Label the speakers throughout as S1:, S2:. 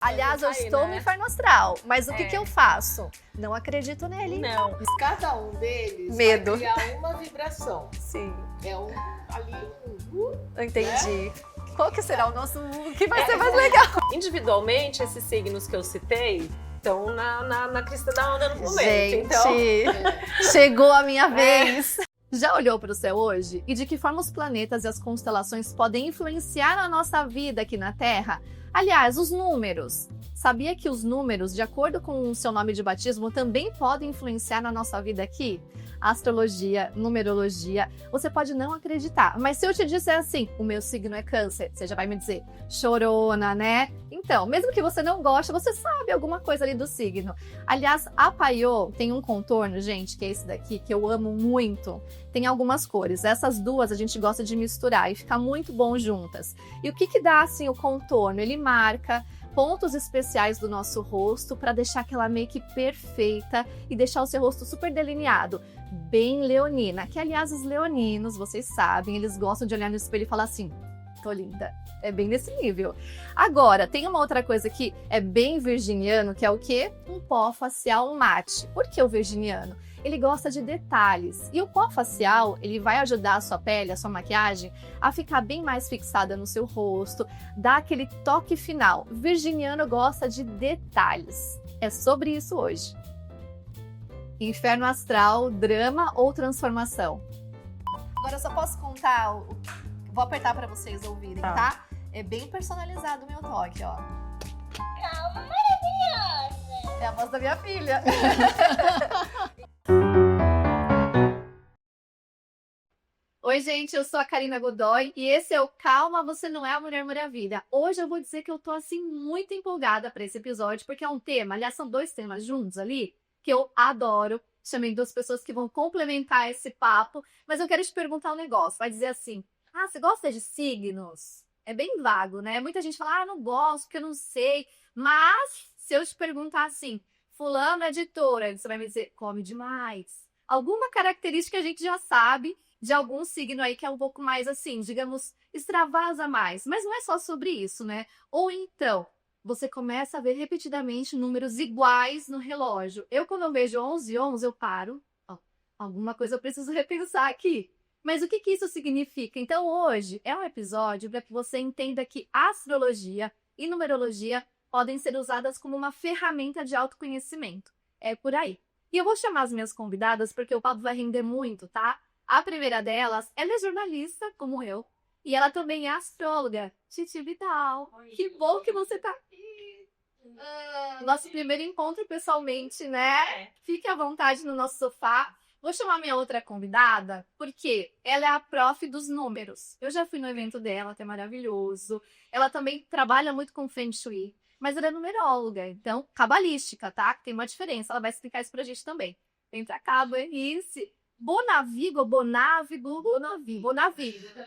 S1: Aliás, eu estou no inferno astral, mas o que eu faço? Não acredito nele.
S2: Não.
S3: Cada um deles
S1: Medo.
S3: vai criar uma vibração.
S1: Sim,
S3: É ali
S1: eu entendi. Qual que será o nosso que vai ser mais legal?
S2: Individualmente, esses signos que eu citei estão na crista da onda no momento.
S1: Gente,
S2: Então,
S1: chegou a minha vez. Já olhou para o céu hoje? E de que forma os planetas e as constelações podem influenciar a nossa vida aqui na Terra? Aliás, os números. Sabia que os números, de acordo com o seu nome de batismo, também podem influenciar na nossa vida aqui? Astrologia, numerologia, você pode não acreditar, mas se eu te disser assim, o meu signo é câncer, você já vai me dizer, chorona, né? Então, mesmo que você não goste, você sabe alguma coisa ali do signo. Aliás, a Paiô tem um contorno, gente, que é esse daqui, que eu amo muito. Tem algumas cores, essas duas a gente gosta de misturar e ficar muito bom juntas. E o que dá, assim, o contorno? Ele marca pontos especiais do nosso rosto para deixar aquela make perfeita e deixar o seu rosto super delineado. Bem leonina, que aliás os leoninos, vocês sabem, eles gostam de olhar no espelho e falar assim, tô linda. É bem nesse nível. Agora, tem uma outra coisa que é bem virginiano, que é o quê? Um pó facial mate. Por que o virginiano? Ele gosta de detalhes. E o pó facial, ele vai ajudar a sua pele, a sua maquiagem, a ficar bem mais fixada no seu rosto, dar aquele toque final. Virginiano gosta de detalhes. É sobre isso hoje. Inferno astral, drama ou transformação? Agora eu só posso contar, vou apertar para vocês ouvirem, tá? É bem personalizado o meu toque, ó. É a voz da minha filha. Oi, gente, eu sou a Karina Godoy e esse é o Calma, Você Não É a Mulher Maravilha. Hoje eu vou dizer que eu tô, assim, muito empolgada para esse episódio, porque é um tema, aliás, são dois temas juntos ali, que eu adoro. Chamei duas pessoas que vão complementar esse papo, mas eu quero te perguntar um negócio. Vai dizer assim, você gosta de signos? É bem vago, né? Muita gente fala, não gosto, porque eu não sei. Mas, se eu te perguntar assim, fulano é de touro, você vai me dizer, come demais. Alguma característica a gente já sabe de algum signo aí que é um pouco mais assim, digamos, extravasa mais. Mas não é só sobre isso, né? Ou então, você começa a ver repetidamente números iguais no relógio. Eu, quando eu vejo 11, eu paro. Alguma coisa eu preciso repensar aqui. Mas o que isso significa? Então, hoje é um episódio para que você entenda que astrologia e numerologia podem ser usadas como uma ferramenta de autoconhecimento. É por aí. E eu vou chamar as minhas convidadas porque o papo vai render muito, tá? A primeira delas, ela é jornalista, como eu. E ela também é astróloga. Titi Vidal.
S3: Oi.
S1: Que bom que você tá aqui. Nosso primeiro encontro pessoalmente, né? Fique à vontade no nosso sofá. Vou chamar minha outra convidada, porque ela é a prof dos números. Eu já fui no evento dela, até maravilhoso. Ela também trabalha muito com Feng Shui, mas ela é numeróloga, então, cabalística, tá? Tem uma diferença, ela vai explicar isso pra gente também. Vem pra cá, Bernice. Bonavigo, Bonavigo, Bonavigo.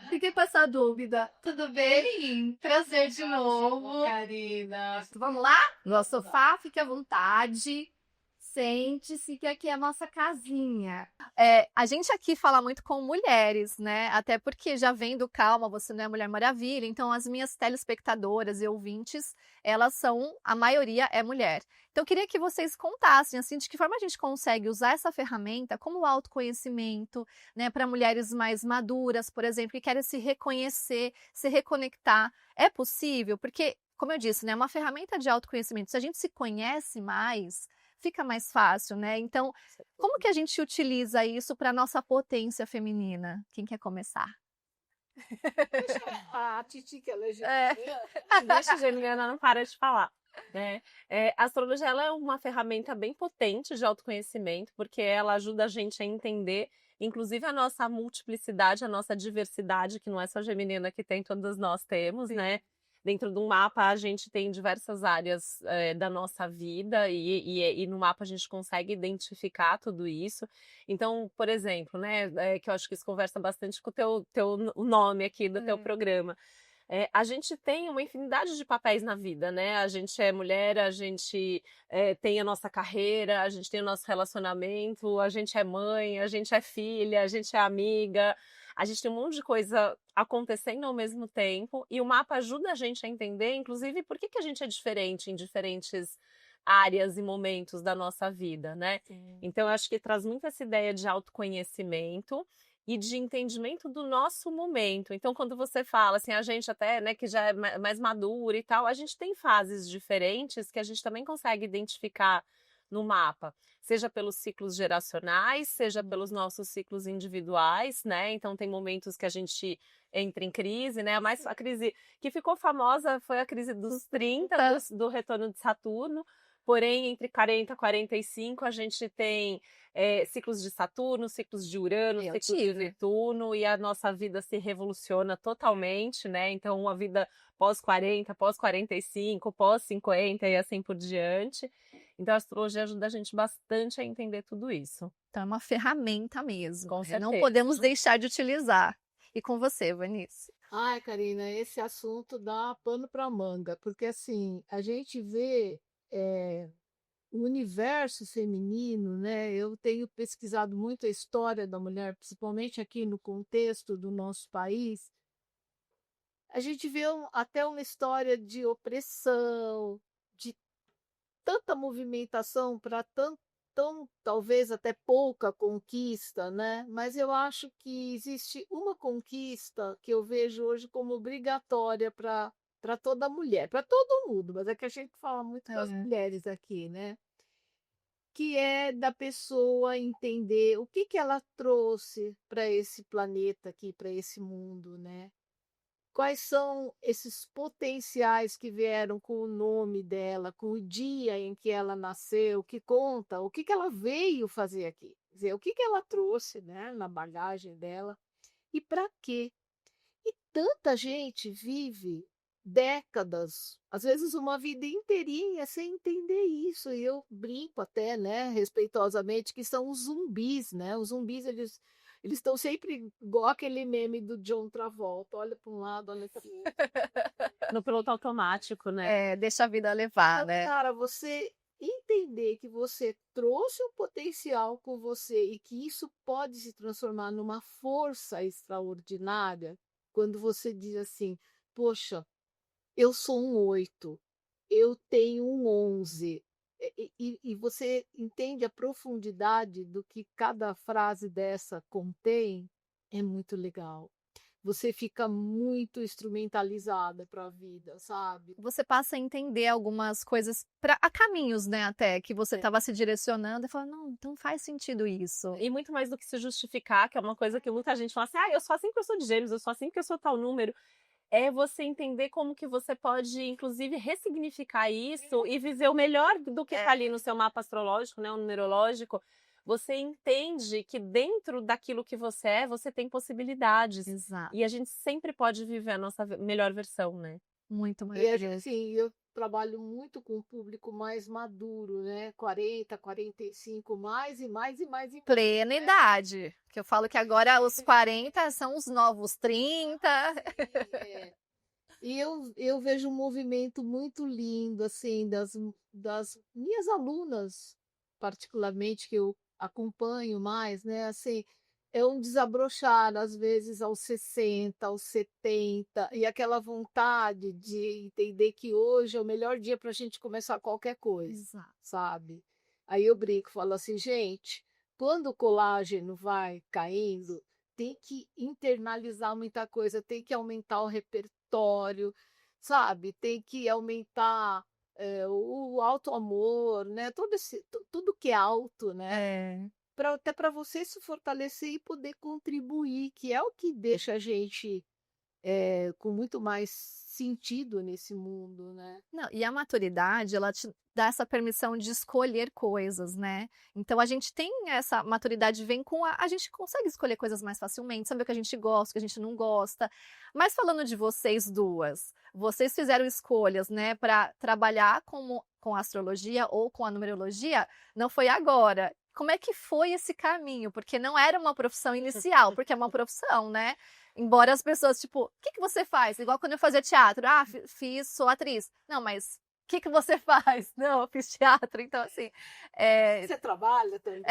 S1: Fiquei com essa dúvida. Tudo bem? Prazer de novo.
S3: Karina.
S1: Vamos lá? No sofá, fique à vontade. Sente-se que aqui é a nossa casinha. A gente aqui fala muito com mulheres, né? Até porque já vem do Calma, Você Não é Mulher Maravilha. Então, as minhas telespectadoras e ouvintes, elas são, a maioria é mulher. Então, eu queria que vocês contassem, assim, de que forma a gente consegue usar essa ferramenta como autoconhecimento, né? Para mulheres mais maduras, por exemplo, que querem se reconhecer, se reconectar. É possível? Porque, como eu disse, né? É uma ferramenta de autoconhecimento. Se a gente se conhece mais, fica mais fácil, né? Então, como que a gente utiliza isso para nossa potência feminina? Quem quer começar?
S3: Deixa a Titi, que ela é
S2: deixa a Juliana não para de falar. Né? A astrologia ela é uma ferramenta bem potente de autoconhecimento, porque ela ajuda a gente a entender, inclusive, a nossa multiplicidade, a nossa diversidade, que não é só geminina que tem, todas nós temos, né? Dentro de um mapa, a gente tem diversas áreas da nossa vida e no mapa a gente consegue identificar tudo isso. Então, por exemplo, né, que eu acho que isso conversa bastante com o nome aqui do teu programa. A gente tem uma infinidade de papéis na vida, né? A gente é mulher, a gente tem a nossa carreira, a gente tem o nosso relacionamento, a gente é mãe, a gente é filha, a gente é amiga, A gente tem um monte de coisa acontecendo ao mesmo tempo e o mapa ajuda a gente a entender, inclusive, por que a gente é diferente em diferentes áreas e momentos da nossa vida, né? Então, eu acho que traz muito essa ideia de autoconhecimento e de entendimento do nosso momento. Então, quando você fala assim, a gente até, né, que já é mais madura e tal, a gente tem fases diferentes que a gente também consegue identificar no mapa, seja pelos ciclos geracionais, seja pelos nossos ciclos individuais, né? Então, tem momentos que a gente entra em crise, né? A crise que ficou famosa foi a crise dos 30, do retorno de Saturno. Porém, entre 40 e 45, a gente tem ciclos de Saturno, ciclos de Urano, ciclos de Netuno, e a nossa vida se revoluciona totalmente, né? Então, uma vida pós-40, pós-45, pós-50 e assim por diante. Então, a astrologia ajuda a gente bastante a entender tudo isso.
S1: Então, é uma ferramenta mesmo.
S2: Com certeza.
S1: Não podemos deixar de utilizar. E com você, Vanice?
S3: Ai, Karina, esse assunto dá pano para manga, porque assim, a gente vê o universo feminino, né? Eu tenho pesquisado muito a história da mulher, principalmente aqui no contexto do nosso país. A gente vê até uma história de opressão, de tanta movimentação para tão talvez até pouca conquista, né? Mas eu acho que existe uma conquista que eu vejo hoje como obrigatória para toda mulher, para todo mundo, mas é que a gente fala muito das mulheres aqui, né? Que é da pessoa entender o que ela trouxe para esse planeta aqui, para esse mundo, né? Quais são esses potenciais que vieram com o nome dela, com o dia em que ela nasceu, que conta o que ela veio fazer aqui, quer dizer, o que ela trouxe, né, na bagagem dela e para quê? E tanta gente vive décadas, às vezes uma vida inteirinha sem entender isso. E eu brinco até, né, respeitosamente, que são os zumbis, né? Os zumbis, eles estão sempre igual aquele meme do John Travolta, olha para um lado, olha para o outro.
S2: No piloto automático, né?
S1: Deixa a vida levar,
S3: Então,
S1: né?
S3: cara, você entender que você trouxe um potencial com você e que isso pode se transformar numa força extraordinária, quando você diz assim, poxa, eu sou um 8, eu tenho um 11, e você entende a profundidade do que cada frase dessa contém, é muito legal. Você fica muito instrumentalizada para a vida, sabe?
S1: Você passa a entender algumas coisas a caminhos, né, até que você estava se direcionando e fala, não, então faz sentido isso.
S2: E muito mais do que se justificar, que é uma coisa que muita gente fala assim, eu sou assim porque eu sou de Gêmeos, eu sou assim porque eu sou tal número. É você entender como que você pode, inclusive, ressignificar isso e viver o melhor do que está ali no seu mapa astrológico, né, o numerológico. Você entende que dentro daquilo que você é, você tem possibilidades.
S1: Exato.
S2: E a gente sempre pode viver a nossa melhor versão, né?
S1: Muito
S3: E
S1: maravilhoso.
S3: assim, eu trabalho muito com o público mais maduro, né? 40, 45, mais e mais e mais.
S1: Plena idade. Que eu falo que agora os 40 são os novos 30.
S3: E eu vejo um movimento muito lindo, assim, das minhas alunas, particularmente, que eu acompanho mais, né? Assim, é um desabrochar, às vezes, aos 60, aos 70, e aquela vontade de entender que hoje é o melhor dia para a gente começar qualquer coisa,
S1: Exato.
S3: sabe? Aí eu brinco, falo assim, gente, quando o colágeno vai caindo, tem que internalizar muita coisa, tem que aumentar o repertório, sabe? Tem que aumentar o auto-amor, né? Tudo que é alto, né? Até para você se fortalecer e poder contribuir, que é o que deixa a gente com muito mais sentido nesse mundo, né?
S1: Não, e a maturidade, ela te dá essa permissão de escolher coisas, né? Então a gente tem essa maturidade, vem com a gente consegue escolher coisas mais facilmente, saber o que a gente gosta, o que a gente não gosta. Mas falando de vocês duas, vocês fizeram escolhas, né, para trabalhar com a astrologia ou com a numerologia, não foi agora. Como é que foi esse caminho? Porque não era uma profissão inicial, porque é uma profissão, né? Embora as pessoas, tipo, o que você faz? Igual quando eu fazia teatro. Fiz, sou atriz. Não, mas que você faz? Não, eu fiz teatro, então assim.
S3: Você trabalha também?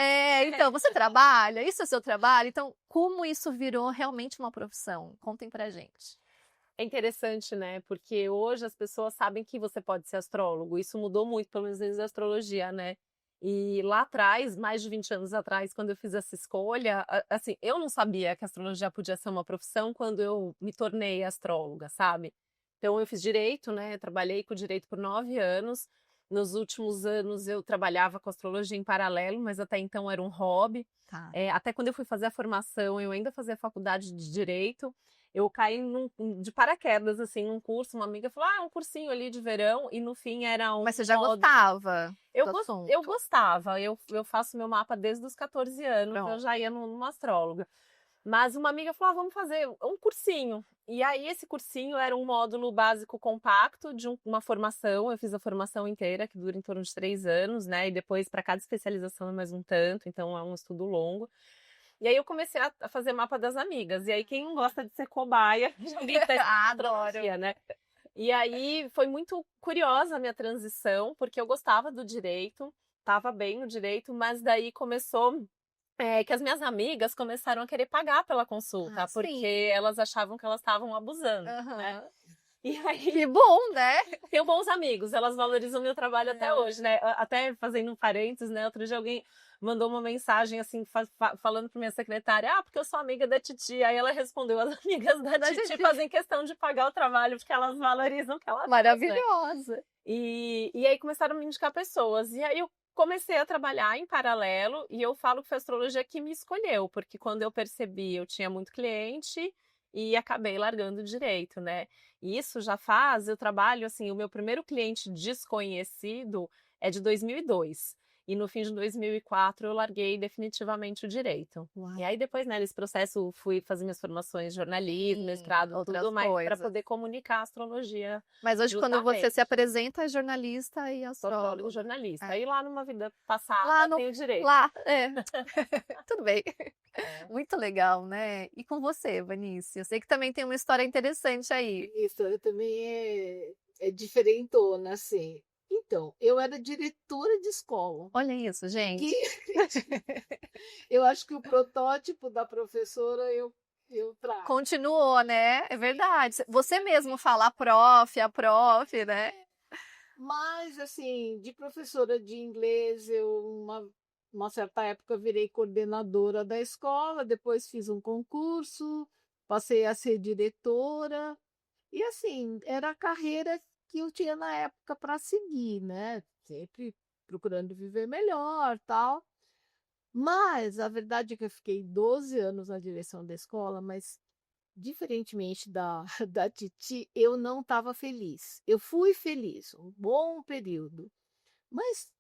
S1: Então, você trabalha? Isso é seu trabalho? Então, como isso virou realmente uma profissão? Contem pra gente.
S2: É interessante, né? Porque hoje as pessoas sabem que você pode ser astrólogo. Isso mudou muito, pelo menos desde a astrologia, né? E lá atrás, mais de 20 anos atrás, quando eu fiz essa escolha, assim, eu não sabia que a astrologia podia ser uma profissão quando eu me tornei astróloga, sabe? Então eu fiz direito, né? Trabalhei com direito por 9 anos. Nos últimos anos eu trabalhava com astrologia em paralelo, mas até então era um hobby.
S1: Tá.
S2: Até quando eu fui fazer a formação, eu ainda fazia faculdade de direito. Eu caí de paraquedas, assim, num curso. Uma amiga falou, um cursinho ali de verão. E no fim era um
S1: Mas você já
S2: módulo.
S1: gostava
S2: Eu,
S1: do
S2: gos-
S1: assunto?
S2: eu gostava. Eu faço meu mapa desde os 14 anos. Eu
S1: Pronto.
S2: já ia numa astróloga. Mas uma amiga falou, vamos fazer um cursinho. E aí esse cursinho era um módulo básico compacto de uma formação. Eu fiz a formação inteira, que dura em torno de 3 anos, né? E depois, para cada especialização, é mais um tanto. Então é um estudo longo. E aí eu comecei a fazer mapa das amigas. E aí quem não gosta de ser cobaia, alguém tá
S1: Adoro.
S2: né? E aí foi muito curiosa a minha transição, porque eu gostava do direito, estava bem no direito, mas daí começou que as minhas amigas começaram a querer pagar pela consulta,
S1: sim.
S2: porque elas achavam que elas estavam abusando, né?
S1: Aham.
S2: E aí,
S1: Que bom, né?
S2: tenho bons amigos, elas valorizam meu trabalho até hoje, né? Até fazendo um parênteses, né? Outro dia alguém mandou uma mensagem assim, falando para minha secretária, porque eu sou amiga da Titi. Aí ela respondeu, as amigas da Titi fazem questão de pagar o trabalho, porque elas valorizam o que ela faz, né?
S1: Maravilhosa.
S2: E aí começaram a me indicar pessoas. E aí eu comecei a trabalhar em paralelo, e eu falo que foi a astrologia que me escolheu, porque quando eu percebi, eu tinha muito cliente e acabei largando o direito, né? E isso já faz, eu trabalho assim, o meu primeiro cliente desconhecido é de 2002. E no fim de 2004 eu larguei definitivamente o direito.
S1: Uau.
S2: E aí depois, né, nesse processo, fui fazer minhas formações de jornalismo, mestrado, tudo mais, para poder comunicar a astrologia.
S1: Mas hoje, quando você se apresenta, é jornalista e astrólogo.
S2: Astrólogo, jornalista. Aí lá numa vida passada, tenho direito.
S1: Tudo bem. Muito legal, né? E com você, Vanice? Eu sei que também tem uma história interessante aí.
S3: A história também é diferentona, assim. Então, eu era diretora de escola.
S1: Olha isso, gente.
S3: Eu acho que o protótipo da professora eu trago.
S1: Continuou, né? É verdade. Você mesmo fala a prof, né?
S3: Mas, assim, de professora de inglês, uma certa época virei coordenadora da escola, depois fiz um concurso, passei a ser diretora. E, assim, era a carreira que eu tinha na época para seguir, né? Sempre procurando viver melhor, tal. Mas a verdade é que eu fiquei 12 anos na direção da escola, mas diferentemente da Titi, eu não estava feliz. Eu fui feliz, um bom período, mas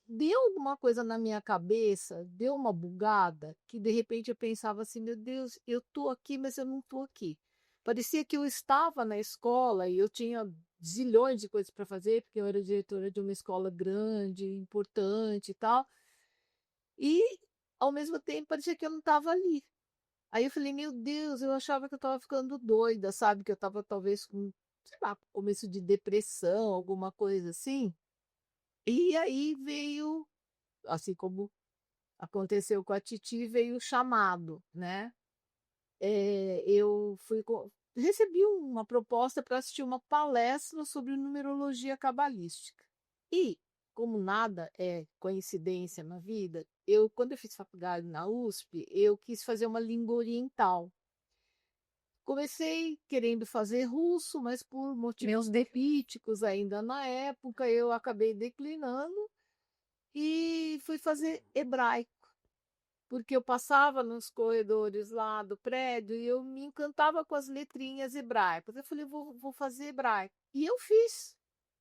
S3: deu alguma coisa na minha cabeça, deu uma bugada, que de repente eu pensava assim, meu Deus, eu estou aqui, mas eu não estou aqui. Parecia que eu estava na escola e eu tinha zilhões de coisas para fazer, porque eu era diretora de uma escola grande, importante e tal. E, ao mesmo tempo, parecia que eu não estava ali. Aí eu falei, meu Deus, eu achava que eu estava ficando doida, sabe? Que eu estava talvez com, sei lá, começo de depressão, alguma coisa assim. E aí veio, assim como aconteceu com a Titi, veio o chamado, né? Eu recebi uma proposta para assistir uma palestra sobre numerologia cabalística. E, como nada é coincidência na vida, quando eu fiz faculdade na USP, eu quis fazer uma língua oriental. Comecei querendo fazer russo, mas por motivos políticos ainda na época, eu acabei declinando e fui fazer hebraico, porque eu passava nos corredores lá do prédio e eu me encantava com as letrinhas hebraicas. Eu falei, vou fazer hebraico. E eu fiz.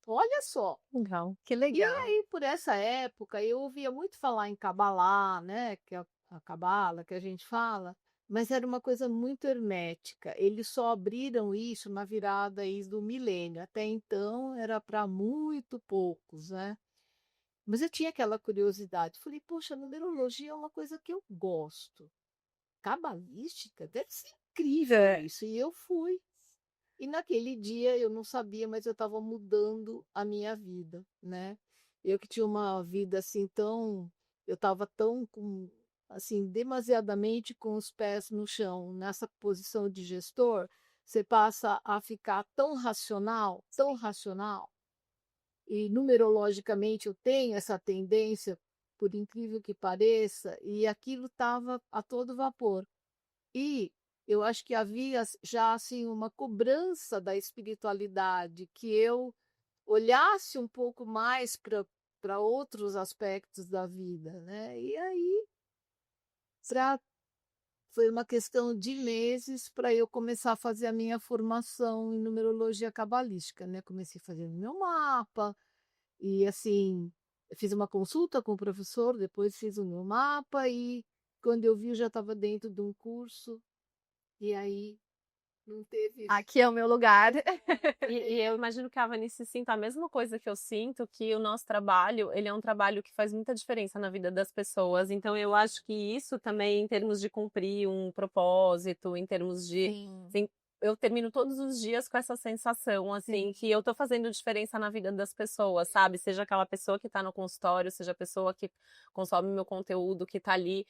S3: Olha só.
S1: Legal, que
S3: E
S1: legal.
S3: aí, por essa época, eu ouvia muito falar em Cabalá, né? Que é a Cabala que a gente fala, mas era uma coisa muito hermética. Eles só abriram isso na virada aí do milênio. Até então era para muito poucos, né? Mas eu tinha aquela curiosidade. Falei, poxa, numerologia é uma coisa que eu gosto. Cabalística deve ser incrível isso. E eu fui. E naquele dia eu não sabia, mas eu estava mudando a minha vida, né? Eu que tinha uma vida assim tão, eu estava tão com, assim, demasiadamente com os pés no chão, nessa posição de gestor, você passa a ficar tão racional, e numerologicamente eu tenho essa tendência, por incrível que pareça, e aquilo estava a todo vapor. E eu acho que havia já assim uma cobrança da espiritualidade, que eu olhasse um pouco mais para outros aspectos da vida, né? E aí pra, foi uma questão de meses para eu começar a fazer a minha formação em numerologia cabalística, né? Comecei a fazer o meu mapa e assim, eu fiz uma consulta com o professor, depois fiz o meu mapa e quando eu vi eu já estava dentro de um curso e aí não teve.
S1: Aqui é o meu lugar.
S2: E eu imagino que a Vanice sinta a mesma coisa que eu sinto, que o nosso trabalho, ele é um trabalho que faz muita diferença na vida das pessoas. Então, eu acho que isso também, em termos de cumprir um propósito, em termos de...
S1: Sim.
S2: assim, eu termino todos os dias com essa sensação, assim, que eu tô fazendo diferença na vida das pessoas, sabe? Seja aquela pessoa que tá no consultório, seja a pessoa que consome meu conteúdo, que tá ali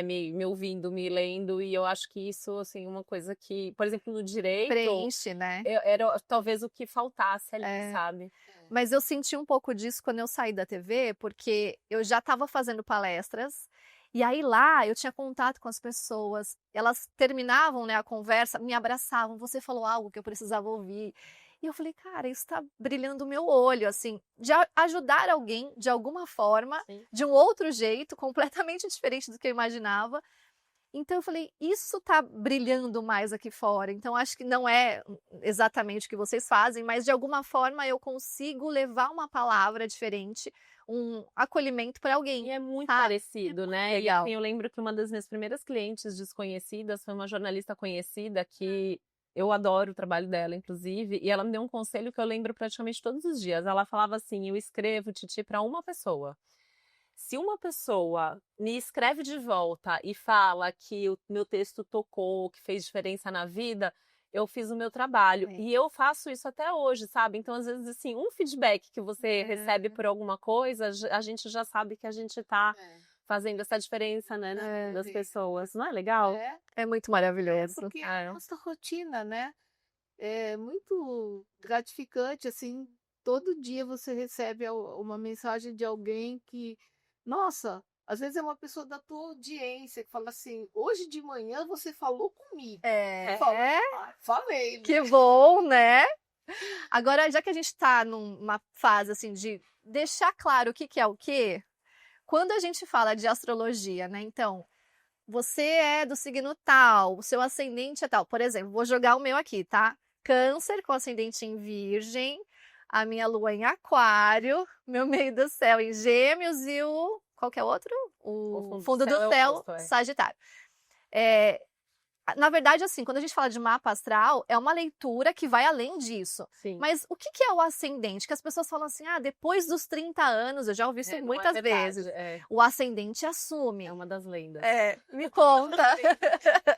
S2: me ouvindo, me lendo, e eu acho que isso, assim, uma coisa que, por exemplo, no direito,
S1: Preenche, né?
S2: era talvez o que faltasse ali,
S1: É.
S2: sabe?
S1: Mas eu senti um pouco disso quando eu saí da TV, porque eu já estava fazendo palestras, e aí lá eu tinha contato com as pessoas, elas terminavam, né, a conversa, me abraçavam, você falou algo que eu precisava ouvir. E eu falei, cara, isso está brilhando o meu olho, assim, de ajudar alguém de alguma forma,
S2: Sim.
S1: de um outro jeito, completamente diferente do que eu imaginava. Então eu falei, isso tá brilhando mais aqui fora. Então acho que não é exatamente o que vocês fazem, mas de alguma forma eu consigo levar uma palavra diferente, um acolhimento para
S2: E
S1: alguém.
S2: é muito
S1: Tá?
S2: parecido, né? E
S1: Legal.
S2: assim, eu lembro que uma das minhas primeiras clientes desconhecidas foi uma jornalista conhecida que eu adoro o trabalho dela, inclusive, e ela me deu um conselho que eu lembro praticamente todos os dias. Ela falava assim: eu escrevo, Titi, para uma pessoa. Se uma pessoa me escreve de volta e fala que o meu texto tocou, que fez diferença na vida, eu fiz o meu trabalho.
S1: É.
S2: E eu faço isso até hoje, sabe? Então, às vezes, assim, um feedback que você recebe por alguma coisa, a gente já sabe que a gente está fazendo essa diferença, né, na vida das pessoas. Não é legal?
S1: É muito maravilhoso.
S3: Porque é a nossa rotina, né? É muito gratificante, assim, todo dia você recebe uma mensagem de alguém que, nossa, às vezes é uma pessoa da tua audiência que fala assim, hoje de manhã você falou comigo. Falei. Né?
S1: Que bom, né? Agora, já que a gente está numa fase assim de deixar claro o que é o quê, quando a gente fala de astrologia, né? Então, você é do signo tal, o seu ascendente é tal. Por exemplo, vou jogar o meu aqui, tá? Câncer com ascendente em Virgem, a minha lua em Aquário, meu meio do céu em Gêmeos e o. Qual que é o outro? O fundo do céu,
S2: oposto,
S1: Sagitário. Na verdade, assim, quando a gente fala de mapa astral, é uma leitura que vai além disso.
S2: Sim.
S1: Mas o que é o ascendente? Que as pessoas falam assim, depois dos 30 anos, eu já ouvi isso muitas vezes. O ascendente assume.
S2: É uma das lendas.
S1: Me conta.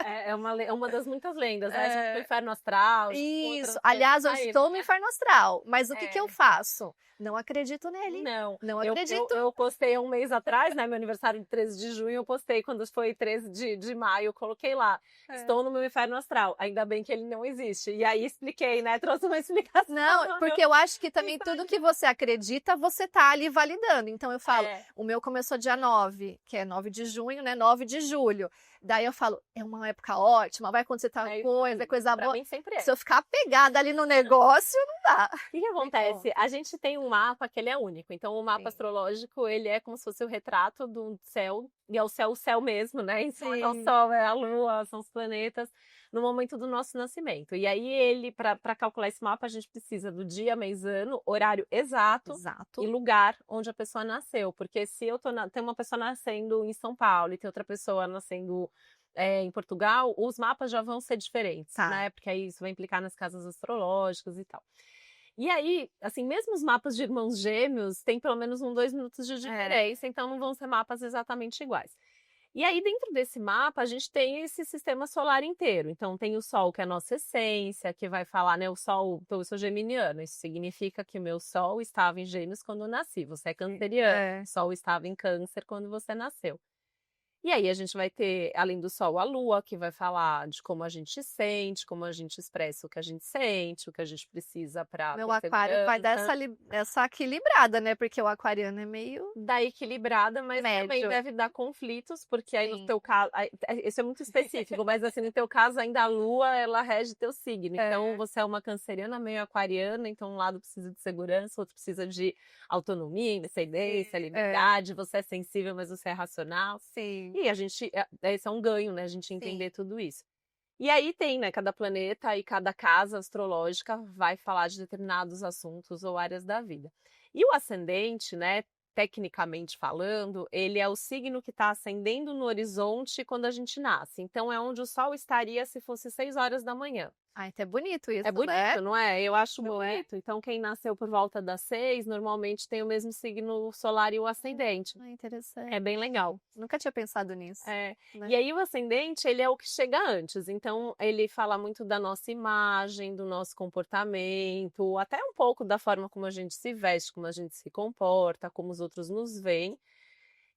S2: É uma das muitas lendas, né? Tipo, o inferno astral.
S1: Isso. Aliás, eu estou no inferno astral. Mas o que eu faço? Não acredito nele. Não acredito.
S2: Eu postei há um mês atrás, né? Meu aniversário de 13 de junho, eu postei quando foi 13 de maio, eu coloquei lá. Estou no meu inferno astral. Ainda bem que ele não existe. E aí expliquei, né? Trouxe uma explicação.
S1: Não, porque eu acho que também tudo que você acredita, você tá ali validando. Então eu falo, o meu começou dia 9, que é 9 de junho, né? 9 de julho. Daí eu falo, é uma época ótima, vai acontecer tal coisa, é coisa boa.
S2: Pra mim sempre é.
S1: Se eu ficar apegada ali no negócio, não dá.
S2: O que acontece? A gente tem um mapa que ele é único. Então, o mapa astrológico, ele é como se fosse o retrato do céu. E é o céu mesmo, né? Em cima é o sol, é a lua, são os planetas, no momento do nosso nascimento. E aí, para calcular esse mapa, a gente precisa do dia, mês, ano, horário exato. E lugar onde a pessoa nasceu. Porque se eu tem uma pessoa nascendo em São Paulo e tem outra pessoa nascendo em Portugal, os mapas já vão ser diferentes, né? Porque aí isso vai implicar nas casas astrológicas e tal. E aí, assim, mesmo os mapas de irmãos gêmeos tem pelo menos 2 minutos de diferença, então não vão ser mapas exatamente iguais. E aí, dentro desse mapa, a gente tem esse sistema solar inteiro. Então, tem o Sol, que é a nossa essência, que vai falar, né? O Sol, então, eu sou geminiana. Isso significa que o meu Sol estava em Gêmeos quando eu nasci. Você é canceriano. O Sol estava em Câncer quando você nasceu. E aí a gente vai ter, além do Sol, a Lua, que vai falar de como a gente sente, como a gente expressa o que a gente sente, o que a gente precisa para
S1: Meu aquário vai dar essa equilibrada, né? Porque o aquariano é meio
S2: dar equilibrada, mas também
S1: médio.
S2: deve dar conflitos, porque aí
S1: Sim.
S2: no teu caso, isso é muito específico, mas assim, no teu caso ainda a Lua, ela rege teu signo. Então você é uma canceriana meio aquariana, então um lado precisa de segurança, outro precisa de autonomia, independência, liberdade, você é sensível, mas você é racional.
S1: Sim.
S2: E a gente, esse é um ganho, né? A gente entender tudo isso. E aí tem, né? Cada planeta e cada casa astrológica vai falar de determinados assuntos ou áreas da vida. E o ascendente, né? Tecnicamente falando, ele é o signo que está ascendendo no horizonte quando a gente nasce. Então é onde o Sol estaria se fosse 6 horas da manhã.
S1: Ai, até bonito isso,
S2: É bonito,
S1: né?
S2: não é? Eu acho bonito. Então, quem nasceu por volta das 6, normalmente tem o mesmo signo solar e o ascendente.
S1: Ah, interessante.
S2: É bem legal.
S1: Nunca tinha pensado nisso.
S2: É.
S1: Né?
S2: E aí o ascendente, ele é o que chega antes. Então, ele fala muito da nossa imagem, do nosso comportamento, até um pouco da forma como a gente se veste, como a gente se comporta, como os outros nos veem.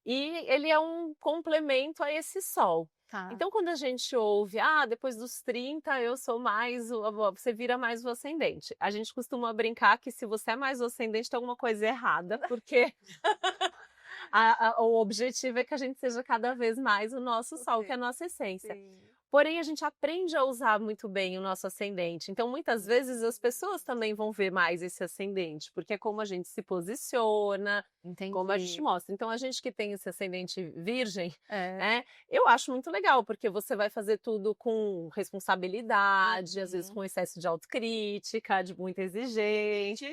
S2: E ele é um complemento a esse sol.
S1: Tá.
S2: Então, quando a gente ouve, depois dos 30 eu sou mais, você vira mais o ascendente. A gente costuma brincar que se você é mais o ascendente, tem alguma coisa errada, porque o objetivo é que a gente seja cada vez mais o nosso sol, que é a nossa essência.
S1: Sim.
S2: Porém, a gente aprende a usar muito bem o nosso ascendente. Então, muitas vezes, as pessoas também vão ver mais esse ascendente, porque é como a gente se posiciona, como a gente mostra. Então, a gente que tem esse ascendente virgem, né, eu acho muito legal, porque você vai fazer tudo com responsabilidade, às vezes com excesso de autocrítica, de muita exigência.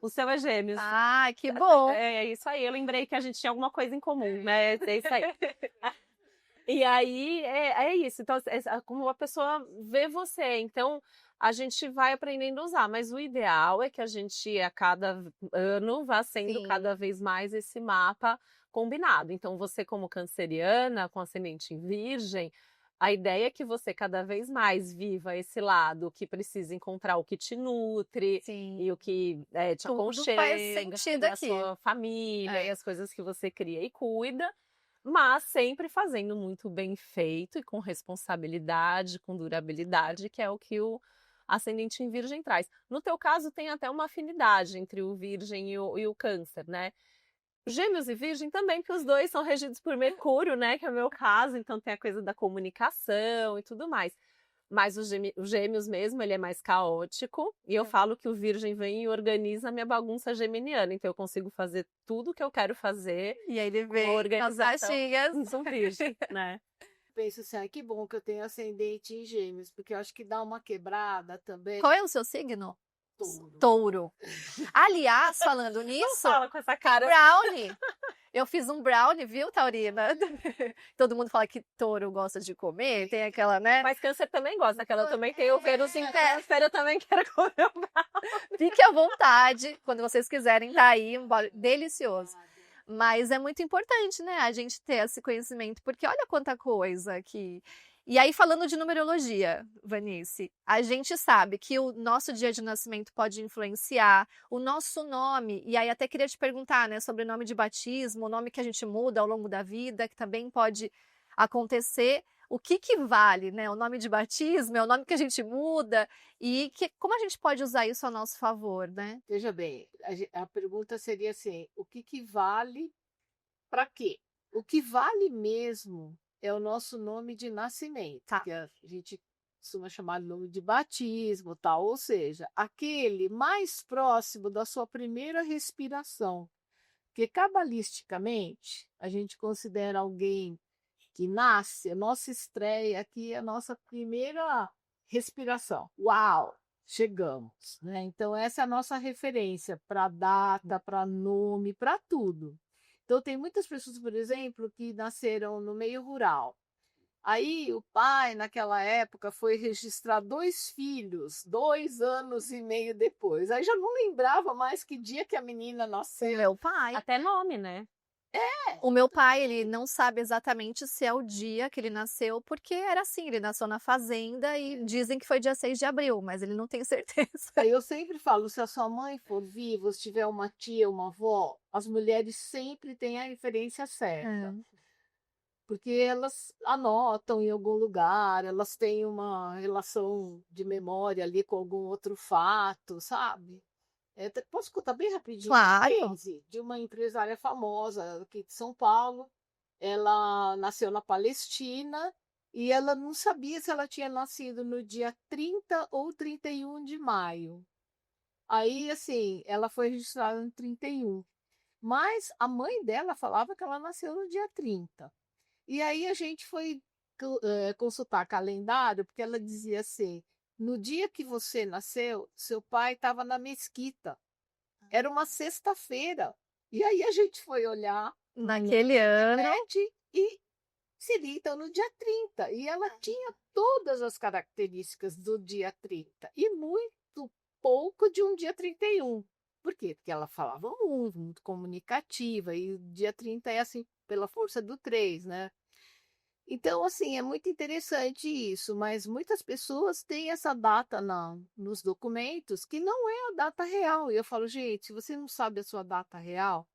S2: O seu é Gêmeos.
S1: Ah, que bom!
S2: É isso aí, eu lembrei que a gente tinha alguma coisa em comum, né? É isso aí. E aí, é isso. Então, como a pessoa vê você. Então, a gente vai aprendendo a usar. Mas o ideal é que a gente, a cada ano, vá sendo cada vez mais esse mapa combinado. Então, você como canceriana, com ascendente em virgem, a ideia é que você cada vez mais viva esse lado que precisa encontrar o que te nutre e o que te aconchega,
S1: faz sentido
S2: a sua família e as coisas que você cria e cuida. Mas sempre fazendo muito bem feito e com responsabilidade, com durabilidade, que é o que o ascendente em virgem traz. No teu caso, tem até uma afinidade entre o virgem e o câncer, né? Gêmeos e virgem também, porque os dois são regidos por Mercúrio, né? Que é o meu caso, então tem a coisa da comunicação e tudo mais. Mas o Gêmeos mesmo, ele é mais caótico. E eu falo que o Virgem vem e organiza a minha bagunça geminiana. Então eu consigo fazer tudo o que eu quero fazer.
S1: E aí ele vem
S2: organização.
S1: as
S2: São Virgem, né?
S3: Penso assim, que bom que eu tenho ascendente em Gêmeos, porque eu acho que dá uma quebrada também.
S1: Qual é o seu signo?
S3: Touro.
S1: Touro. Aliás, falando nisso,
S2: fala com essa cara.
S1: Brownie. Eu fiz um brownie, viu, Taurina? Todo mundo fala que touro gosta de comer, tem aquela, né?
S2: Mas câncer também gosta, aquela também tem o Vênus em câncer, eu também quero comer um brownie.
S1: Fique à vontade, quando vocês quiserem, tá aí, um brownie delicioso. Mas é muito importante, né, a gente ter esse conhecimento, porque olha quanta coisa que... E aí, falando de numerologia, Vanice, a gente sabe que o nosso dia de nascimento pode influenciar o nosso nome, e aí até queria te perguntar, né, sobre o nome de batismo, o nome que a gente muda ao longo da vida, que também pode acontecer. O que vale, né? O nome de batismo é o nome que a gente muda e como a gente pode usar isso a nosso favor, né?
S3: Veja bem, a pergunta seria assim, o que vale para quê? O que vale mesmo é o nosso nome de nascimento, que a gente costuma chamar de nome de batismo, tal, ou seja, aquele mais próximo da sua primeira respiração. Porque cabalisticamente, a gente considera alguém que nasce, a nossa estreia aqui é a nossa primeira respiração. Uau, chegamos, né? Então essa é a nossa referência para data, para nome, para tudo. Então tem muitas pessoas, por exemplo, que nasceram no meio rural. Aí o pai, naquela época, foi registrar 2 filhos, 2 anos e meio depois. Aí já não lembrava mais que dia que a menina nasceu.
S1: Meu pai.
S2: Até nome, né?
S1: O meu pai, ele não sabe exatamente se é o dia que ele nasceu, porque era assim, ele nasceu na fazenda e dizem que foi dia 6 de abril, mas ele não tem certeza.
S3: Aí eu sempre falo, se a sua mãe for viva, se tiver uma tia, uma avó, as mulheres sempre têm a referência certa.
S1: É.
S3: Porque elas anotam em algum lugar, elas têm uma relação de memória ali com algum outro fato, sabe? Posso contar bem rapidinho um
S1: Claro.
S3: case de uma empresária famosa aqui de São Paulo. Ela nasceu na Palestina e ela não sabia se ela tinha nascido no dia 30 ou 31 de maio. Aí, assim, ela foi registrada no 31. Mas a mãe dela falava que ela nasceu no dia 30. E aí a gente foi consultar calendário, porque ela dizia assim: no dia que você nasceu, seu pai estava na mesquita. Era uma sexta-feira. E aí a gente foi olhar
S1: Naquele ano.
S3: internet e seria então no dia 30. E ela tinha todas as características do dia 30 e muito pouco de um dia 31. Por quê? Porque ela falava muito, muito comunicativa, e o dia 30 é assim, pela força do 3, né? Então, assim, é muito interessante isso, mas muitas pessoas têm essa data nos documentos que não é a data real. E eu falo, gente, se você não sabe a sua data real,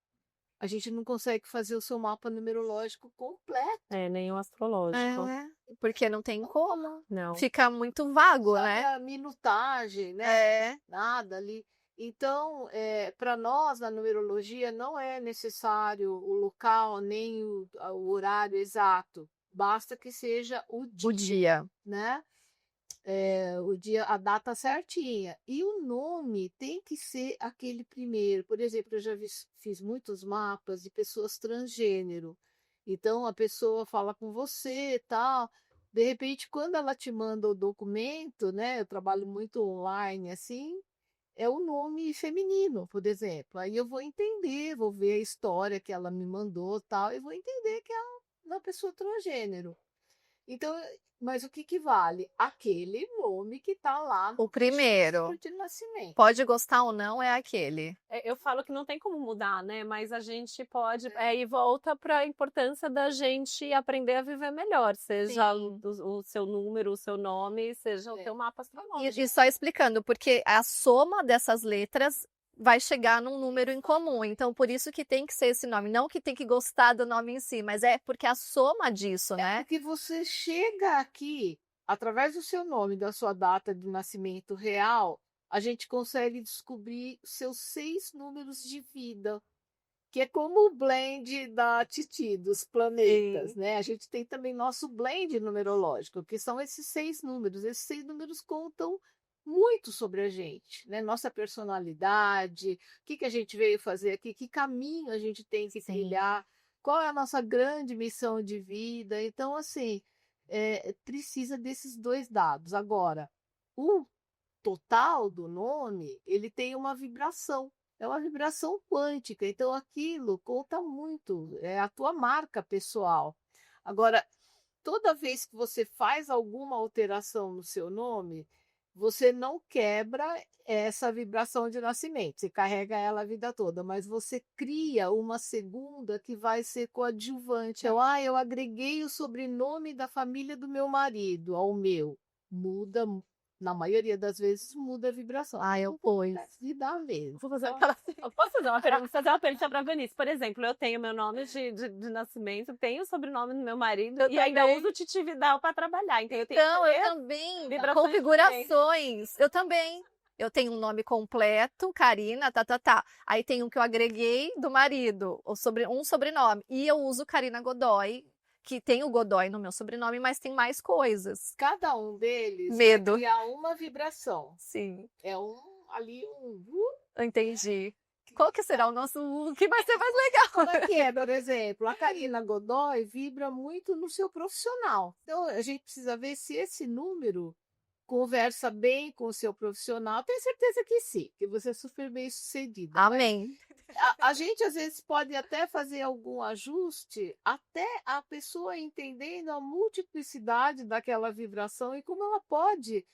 S3: a gente não consegue fazer o seu mapa numerológico completo.
S2: Nem o astrológico.
S1: É, porque não tem como.
S2: Não.
S1: Fica muito vago,
S3: Sabe
S1: né?
S3: a minutagem, né?
S1: É.
S3: Nada ali. Então, para nós, na numerologia, não é necessário o local nem o horário exato. Basta que seja o
S1: O
S3: dia,
S1: dia.
S3: né? O dia, a data certinha. E o nome tem que ser aquele primeiro. Por exemplo, eu já fiz muitos mapas de pessoas transgênero. Então, a pessoa fala com você e tal. De repente, quando ela te manda o documento, né? Eu trabalho muito online assim, é o nome feminino, por exemplo. Aí eu vou entender, vou ver a história que ela me mandou, tal, e vou entender que é uma pessoa transgênero. Então, mas o que que vale? Aquele nome que está lá
S1: O
S3: no
S1: primeiro.
S3: registro de nascimento.
S1: Pode gostar ou não, é aquele.
S2: Eu falo que não tem como mudar, né? Mas a gente pode. E volta para a importância da gente aprender a viver melhor, seja
S1: Sim.
S2: o seu número, o seu nome, seja o
S3: É.
S2: teu mapa astrológico.
S1: E só explicando, porque a soma dessas letras vai chegar num número em comum. Então, por isso que tem que ser esse nome. Não que tem que gostar do nome em si, mas é porque a soma disso, né?
S3: Porque você chega aqui, através do seu nome, da sua data de nascimento real, a gente consegue descobrir seus 6 números de vida, que é como o blend da Titi, dos planetas,
S2: Sim.
S3: né? A gente tem também nosso blend numerológico, que são esses 6 números. Esses 6 números contam muito sobre a gente, né? Nossa personalidade, o que que a gente veio fazer aqui, que caminho a gente tem que
S1: Sim.
S3: trilhar, qual é a nossa grande missão de vida. Então, assim, precisa desses 2 dados. Agora, o total do nome, ele tem uma vibração. É uma vibração quântica, então aquilo conta muito, é a tua marca pessoal. Agora, toda vez que você faz alguma alteração no seu nome, você não quebra essa vibração de nascimento, você carrega ela a vida toda, mas você cria uma segunda que vai ser coadjuvante. Eu agreguei o sobrenome da família do meu marido ao meu. Muda, na maioria das vezes, muda a vibração.
S1: Eu pus.
S3: De dar mesmo.
S2: Vou fazer aquela... Posso fazer uma pergunta? Fazer uma pergunta para a Vanice. Por exemplo, eu tenho meu nome de nascimento, tenho o sobrenome do meu marido e ainda uso o Titi Vidal para trabalhar. Então, eu tenho
S1: Eu também.
S2: vibrações
S1: Configurações. Eu também. Eu tenho um nome completo, Karina, Aí tem um que eu agreguei do marido, um sobrenome. E eu uso Karina Godoy, que tem o Godoy no meu sobrenome, mas tem mais coisas.
S3: Cada um deles
S1: Medo.
S3: vai criar uma vibração.
S1: Sim.
S3: É ali um.
S1: Entendi. Qual que será o nosso, o que vai ser mais legal?
S3: Como é que é, por exemplo, a Karina Godoy vibra muito no seu profissional. Então, a gente precisa ver se esse número conversa bem com o seu profissional. Tenho certeza que sim, que você é super bem sucedida.
S1: Amém.
S3: A gente, às vezes, pode até fazer algum ajuste, até a pessoa entendendo a multiplicidade daquela vibração e como ela pode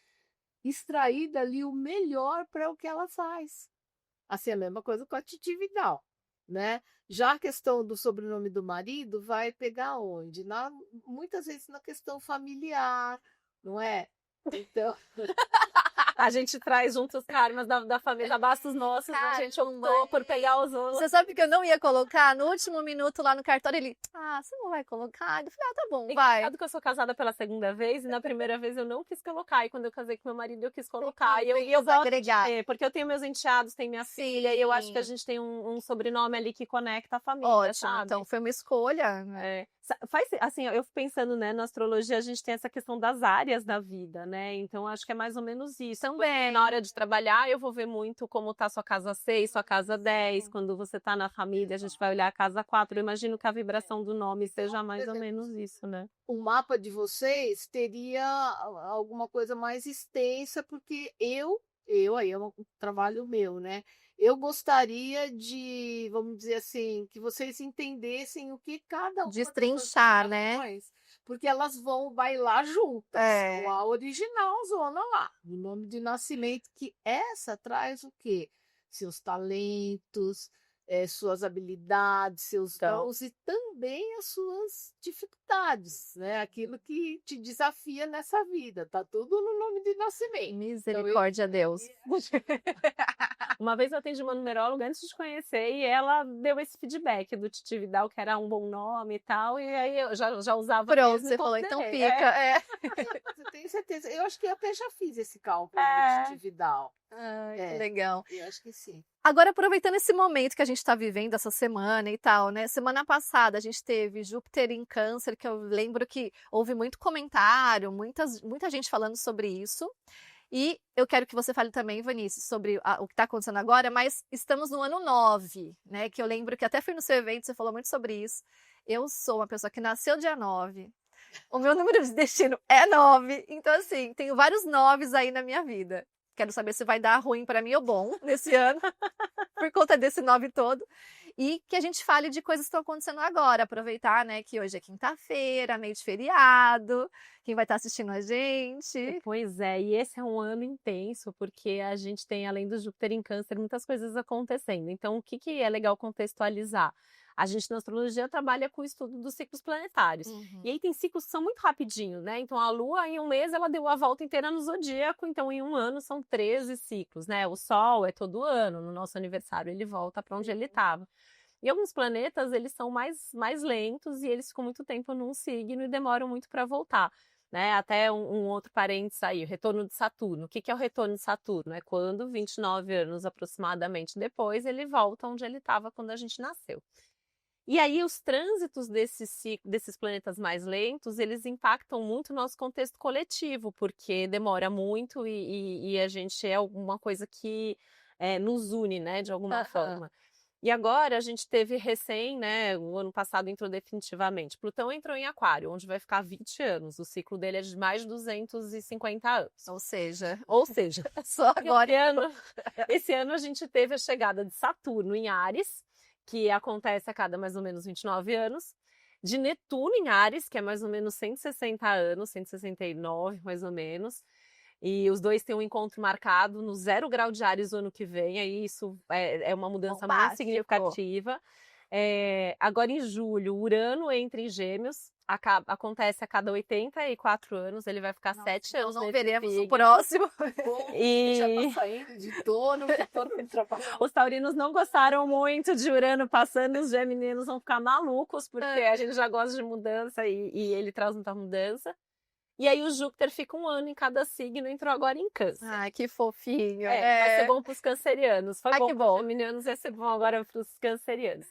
S3: extrair dali o melhor para o que ela faz. Assim, a mesma coisa com a Titi Vidal. né? Já a questão do sobrenome do marido vai pegar onde? Muitas vezes na questão familiar, não é? Então,
S2: A gente traz junto os karmas da família, da Bastos Nossos, a gente optou por pegar os outros.
S1: Você sabe que eu não ia colocar? No último minuto lá no cartório, ele, você não vai colocar? Eu falei, tá bom, vai.
S2: Engraçado que eu sou casada pela segunda vez, e na primeira vez eu não quis colocar, e quando eu casei com meu marido eu quis colocar. E eu gosto
S1: agregar.
S2: porque eu tenho meus enteados, tenho minha filha, e eu acho que a gente tem um sobrenome ali que conecta a família,
S1: Ótimo,
S2: sabe?
S1: então foi uma escolha, né?
S2: Assim, eu fico pensando, né, na astrologia a gente tem essa questão das áreas da vida, né? Então acho que é mais ou menos isso.
S1: Também.
S2: Na hora de trabalhar, eu vou ver muito como tá sua casa 6, sua casa 10. Quando você tá na família, a gente vai olhar a casa 4. Eu imagino que a vibração do nome seja mais ou menos isso, né?
S3: O mapa de vocês teria alguma coisa mais extensa, porque aí é um trabalho meu, né? Eu gostaria de, vamos dizer assim, que vocês entendessem o que cada uma
S1: Destrinchar, né?
S3: Porque elas vão bailar juntas,
S1: É.
S3: com a original zona lá, o nome de nascimento, que essa traz o quê? Seus talentos, suas habilidades, seus dons e também as suas dificuldades, né? Aquilo que te desafia nessa vida, tá tudo no nome de nascimento.
S1: Misericórdia, Deus.
S2: Uma vez eu atendi uma numeróloga antes de conhecer e ela deu esse feedback do Titi Vidal, que era um bom nome e tal, e aí eu já usava.
S1: Pronto, você falou, então fica.
S3: Você tem certeza? Eu acho que eu até já fiz esse cálculo do Titi Vidal.
S1: Que legal.
S3: Eu acho que sim.
S1: Agora, aproveitando esse momento que a gente está vivendo essa semana e tal, né? Semana passada a gente teve Júpiter em Câncer, que eu lembro que houve muito comentário, muita gente falando sobre isso. E eu quero que você fale também, Vanice, sobre o que está acontecendo agora, mas estamos no ano 9, né? Que eu lembro que até fui no seu evento, você falou muito sobre isso. Eu sou uma pessoa que nasceu dia 9. O meu número de destino é 9. Então, assim, tenho vários 9s aí na minha vida. Quero saber se vai dar ruim para mim ou bom nesse ano, por conta desse 9 todo. E que a gente fale de coisas que estão acontecendo agora. Aproveitar, né, que hoje é quinta-feira, meio de feriado. Quem vai estar assistindo a gente?
S2: Pois é, e esse é um ano intenso, porque a gente tem, além do Júpiter em Câncer, muitas coisas acontecendo. Então, o que é legal contextualizar? A gente na astrologia trabalha com o estudo dos ciclos planetários. E aí tem ciclos que são muito rapidinhos, né? Então a Lua, em um mês, ela deu a volta inteira no zodíaco, então em um ano são 13 ciclos, né? O Sol é todo ano, no nosso aniversário ele volta para onde ele estava. E alguns planetas, eles são mais lentos e eles ficam muito tempo num signo e demoram muito para voltar. Né? Até um outro parênteses aí, o retorno de Saturno. O que é o retorno de Saturno? É quando, 29 anos aproximadamente depois, ele volta onde ele estava quando a gente nasceu. E aí os trânsitos desses planetas mais lentos, eles impactam muito o nosso contexto coletivo, porque demora muito e a gente é alguma coisa que nos une, né, de alguma forma. E agora a gente teve recém, né, o ano passado entrou definitivamente. Plutão entrou em Aquário, onde vai ficar 20 anos. O ciclo dele é de mais de 250 anos.
S1: Ou seja,
S2: só agora. Esse ano a gente teve a chegada de Saturno em Áries, que acontece a cada mais ou menos 29 anos, de Netuno em Áries, que é mais ou menos 160 anos, 169 mais ou menos, e os dois têm um encontro marcado no 0 grau de Áries o ano que vem, aí isso é uma mudança muito significativa. Agora em julho, Urano entra em Gêmeos, acontece a cada 84 anos, ele vai ficar 7 anos.
S1: Não veremos o próximo.
S3: Já tá saindo de touro trabalhar.
S2: Os taurinos não gostaram muito de Urano passando, os geminianos vão ficar malucos, porque a gente já gosta de mudança e ele traz muita mudança. E aí o Júpiter fica um ano em cada signo, entrou agora em Câncer.
S1: Ai, que fofinho.
S2: Vai ser bom para os cancerianos. Foi bom
S1: que
S2: para os geminianos, vai ser bom agora para os cancerianos.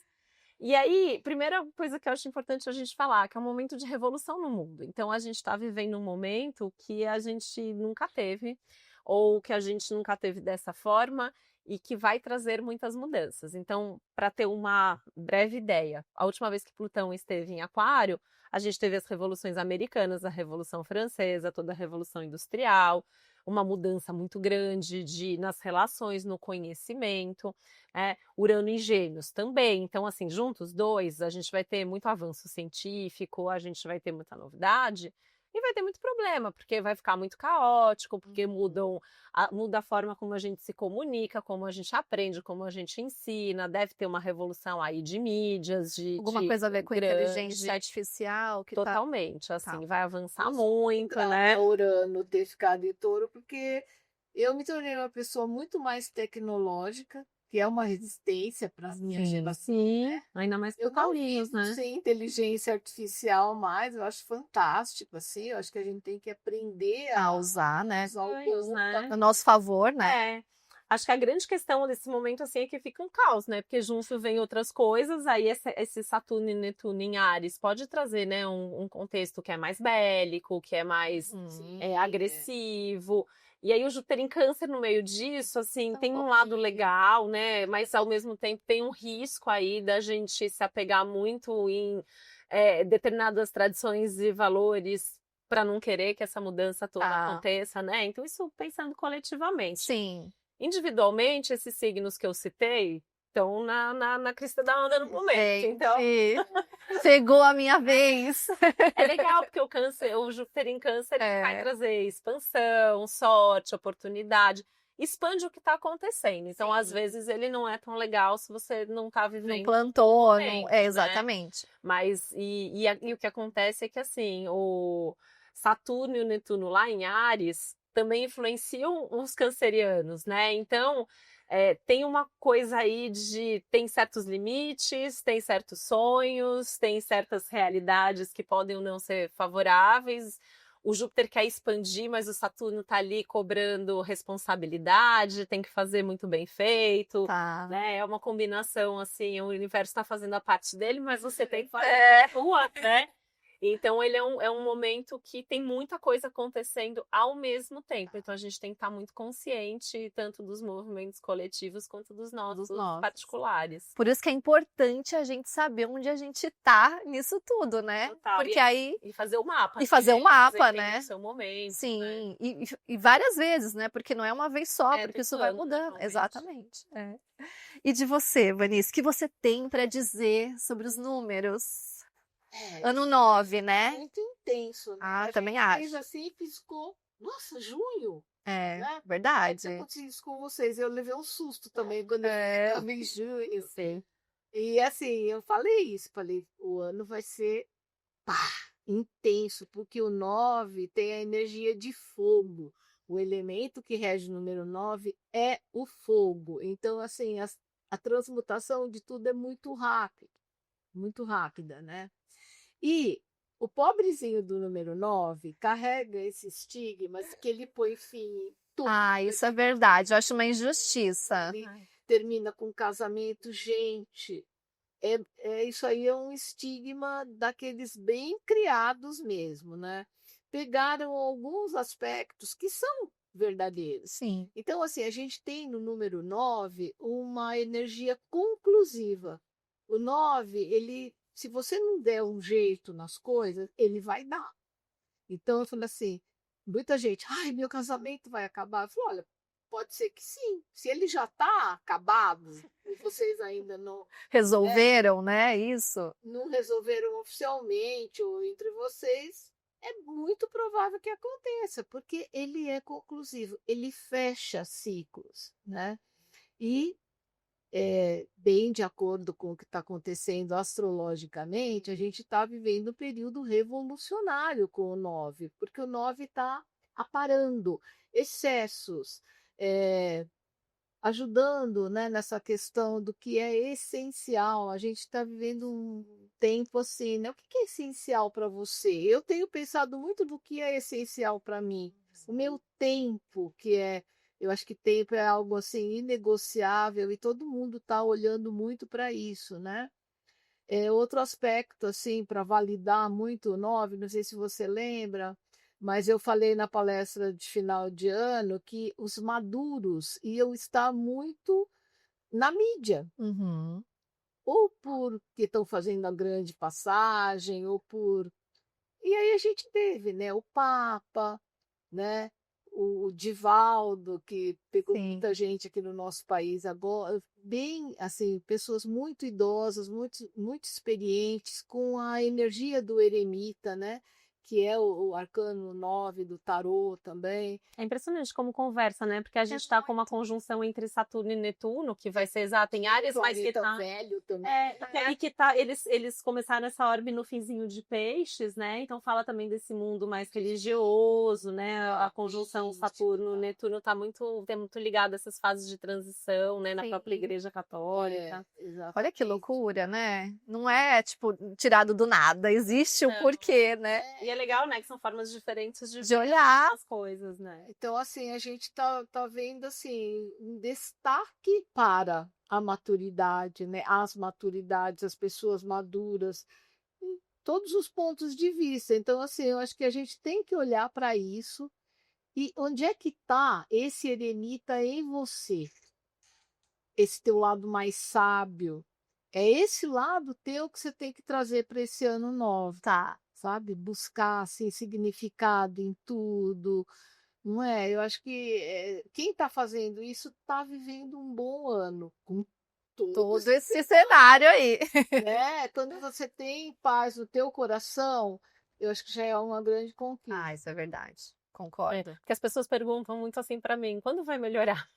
S2: E aí, primeira coisa que eu acho importante a gente falar, que é um momento de revolução no mundo. Então, a gente está vivendo um momento que a gente nunca teve, ou que a gente nunca teve dessa forma, e que vai trazer muitas mudanças. Então, para ter uma breve ideia, a última vez que Plutão esteve em Aquário, a gente teve as revoluções americanas, a Revolução Francesa, toda a Revolução Industrial, uma mudança muito grande nas relações, no conhecimento, Urano em Gêmeos também. Então, assim, juntos dois, a gente vai ter muito avanço científico, a gente vai ter muita novidade, e vai ter muito problema, porque vai ficar muito caótico, porque muda a forma como a gente se comunica, como a gente aprende, como a gente ensina, deve ter uma revolução aí de mídias,
S1: Alguma coisa a ver com inteligência artificial que tá...
S2: Totalmente,
S1: Tá.
S2: assim, vai avançar
S3: Nossa,
S2: muito,
S3: grave
S2: né?
S3: Urano ter ficado em Touro, porque eu me tornei uma pessoa muito mais tecnológica, que é uma resistência para as minhas gerações.
S2: Sim, ainda mais
S3: Eu
S2: pro
S3: não
S2: taurinos,
S3: vivo
S2: né?
S3: sem inteligência artificial mais, eu acho fantástico, assim, eu acho que a gente tem que aprender
S1: A
S3: a
S1: usar, né?
S3: usar o
S2: Ganhos,
S3: bom
S2: né?
S1: A nosso favor, né?
S2: É. Acho que a grande questão desse momento assim é que fica um caos, né? Porque junto vem outras coisas, aí esse Saturno e Netuno em Áries pode trazer, né, um contexto que é mais bélico, que é mais
S3: Sim,
S2: agressivo. E aí o Júpiter em Câncer no meio disso, assim,
S1: Tá um
S2: tem um lado
S3: pouquinho.
S2: legal, né? Mas ao mesmo tempo tem um risco aí da gente se apegar muito em determinadas tradições e valores para não querer que essa mudança toda
S1: Tá.
S2: aconteça, né? Então isso pensando coletivamente.
S1: Sim.
S2: Individualmente, esses signos que eu citei estão na crista da onda no momento. Então,
S1: Gente, chegou a minha vez.
S2: é legal, porque o Júpiter em Câncer ele vai
S1: É.
S2: trazer expansão, sorte, oportunidade. Expande o que está acontecendo. Então, às vezes, ele não é tão legal se você não está
S1: Não
S2: vivendo.
S1: plantou, não...
S2: momento,
S1: É,
S2: né?
S1: exatamente.
S2: Mas, e o que acontece é que, assim, o Saturno e o Netuno lá em Áries também influenciam os cancerianos, né? Então, tem uma coisa aí tem certos limites, tem certos sonhos, tem certas realidades que podem ou não ser favoráveis. O Júpiter quer expandir, mas o Saturno tá ali cobrando responsabilidade, tem que fazer muito bem feito,
S1: Tá.
S2: né? É uma combinação, assim, o universo está fazendo a parte dele, mas você tem que fazer
S1: É.
S2: a sua, né? Então, ele é um momento que tem muita coisa acontecendo ao mesmo tempo. Então, a gente tem que estar muito consciente, tanto dos movimentos coletivos quanto dos nossos particulares.
S1: Por isso que é importante a gente saber onde a gente tá nisso tudo, né?
S2: Total.
S1: Porque aí...
S2: E fazer o mapa.
S1: E fazer um mapa,
S2: fazer
S1: né?
S2: o seu momento.
S1: Sim,
S2: Né?
S1: e várias vezes, né? Porque não é uma vez só, porque
S2: tem
S1: isso vai
S2: anos,
S1: mudando.
S2: normalmente.
S1: Exatamente. É. E de você, Vanice, o que você tem para dizer sobre os números? Ano 9, né?
S3: Muito intenso, né?
S1: Ah,
S3: A
S1: também
S3: gente fez
S1: acho.
S3: assim e piscou. Nossa, junho?
S1: É,
S3: Né?
S1: verdade.
S3: Eu aconteci isso com vocês. Eu levei um susto também quando
S1: É.
S3: eu estava em junho.
S1: Sim.
S3: E assim, eu falei isso, falei, o ano vai ser intenso, porque o 9 tem a energia de fogo. O elemento que rege o número 9 é o fogo. Então, assim, a transmutação de tudo é muito rápida, né? E o pobrezinho do número 9 carrega esse estigma que ele põe fim em tudo.
S1: Ah, isso é verdade. Eu acho uma injustiça.
S3: Ele termina com casamento, gente. Isso aí é um estigma daqueles bem criados mesmo, né? Pegaram alguns aspectos que são verdadeiros.
S1: Sim.
S3: Então, assim, a gente tem no número 9 uma energia conclusiva. O 9, se você não der um jeito nas coisas, ele vai dar. Então, eu falei assim, muita gente, ai, meu casamento vai acabar. Eu falei, olha, pode ser que sim. Se ele já está acabado e vocês ainda não
S1: Resolveram, né? Isso.
S3: não resolveram oficialmente ou entre vocês, é muito provável que aconteça, porque ele é conclusivo, ele fecha ciclos, né? E bem de acordo com o que está acontecendo astrologicamente, a gente está vivendo um período revolucionário com o 9, porque o 9 está aparando excessos, ajudando, né, nessa questão do que é essencial. A gente está vivendo um tempo assim, né? O que é essencial para você? Eu tenho pensado muito no que é essencial para mim. O meu tempo, eu acho que tempo é algo assim inegociável e todo mundo está olhando muito para isso, né? Outro aspecto assim para validar muito o 9, não sei se você lembra, mas eu falei na palestra de final de ano que os maduros iam estar muito na mídia,
S1: Uhum.
S3: ou porque estão fazendo a grande passagem, ou por. E aí a gente teve, né, o Papa, né, o Divaldo, que pegou
S1: Sim.
S3: muita gente aqui no nosso país agora, bem assim, pessoas muito idosas, muito, muito experientes, com a energia do eremita, né, que é o arcano 9 do tarô também.
S2: É impressionante como conversa, né? Porque a gente está com uma conjunção entre Saturno e Netuno, que vai ser exato em Áries, mas que tá...
S3: velho também.
S2: E que tá, eles começaram essa orbe no finzinho de Peixes, né? Então fala também desse mundo mais religioso, né? A conjunção Saturno-Netuno tem muito ligado a essas fases de transição, né? Na
S1: Sim.
S2: própria Igreja Católica.
S1: Olha que loucura, né? Não é, tipo, tirado do nada. Existe o porquê, né?
S2: E é legal, né? Que são formas diferentes de
S1: De olhar
S2: as coisas, né?
S3: Então, assim, a gente tá vendo, assim, um destaque para a maturidade, né? As maturidades, as pessoas maduras, em todos os pontos de vista. Então, assim, eu acho que a gente tem que olhar para isso. E onde é que está esse eremita em você? Esse teu lado mais sábio. É esse lado teu que você tem que trazer para esse ano novo.
S1: tá.
S3: Sabe? Buscar, assim, significado em tudo. Não é? Eu acho que quem está fazendo isso está vivendo um bom ano, com
S1: Todo esse cenário aí.
S3: né? Quando você tem paz no teu coração, eu acho que já é uma grande conquista.
S1: Ah, isso é verdade. Concordo.
S2: Porque as pessoas perguntam muito assim pra mim, quando vai melhorar?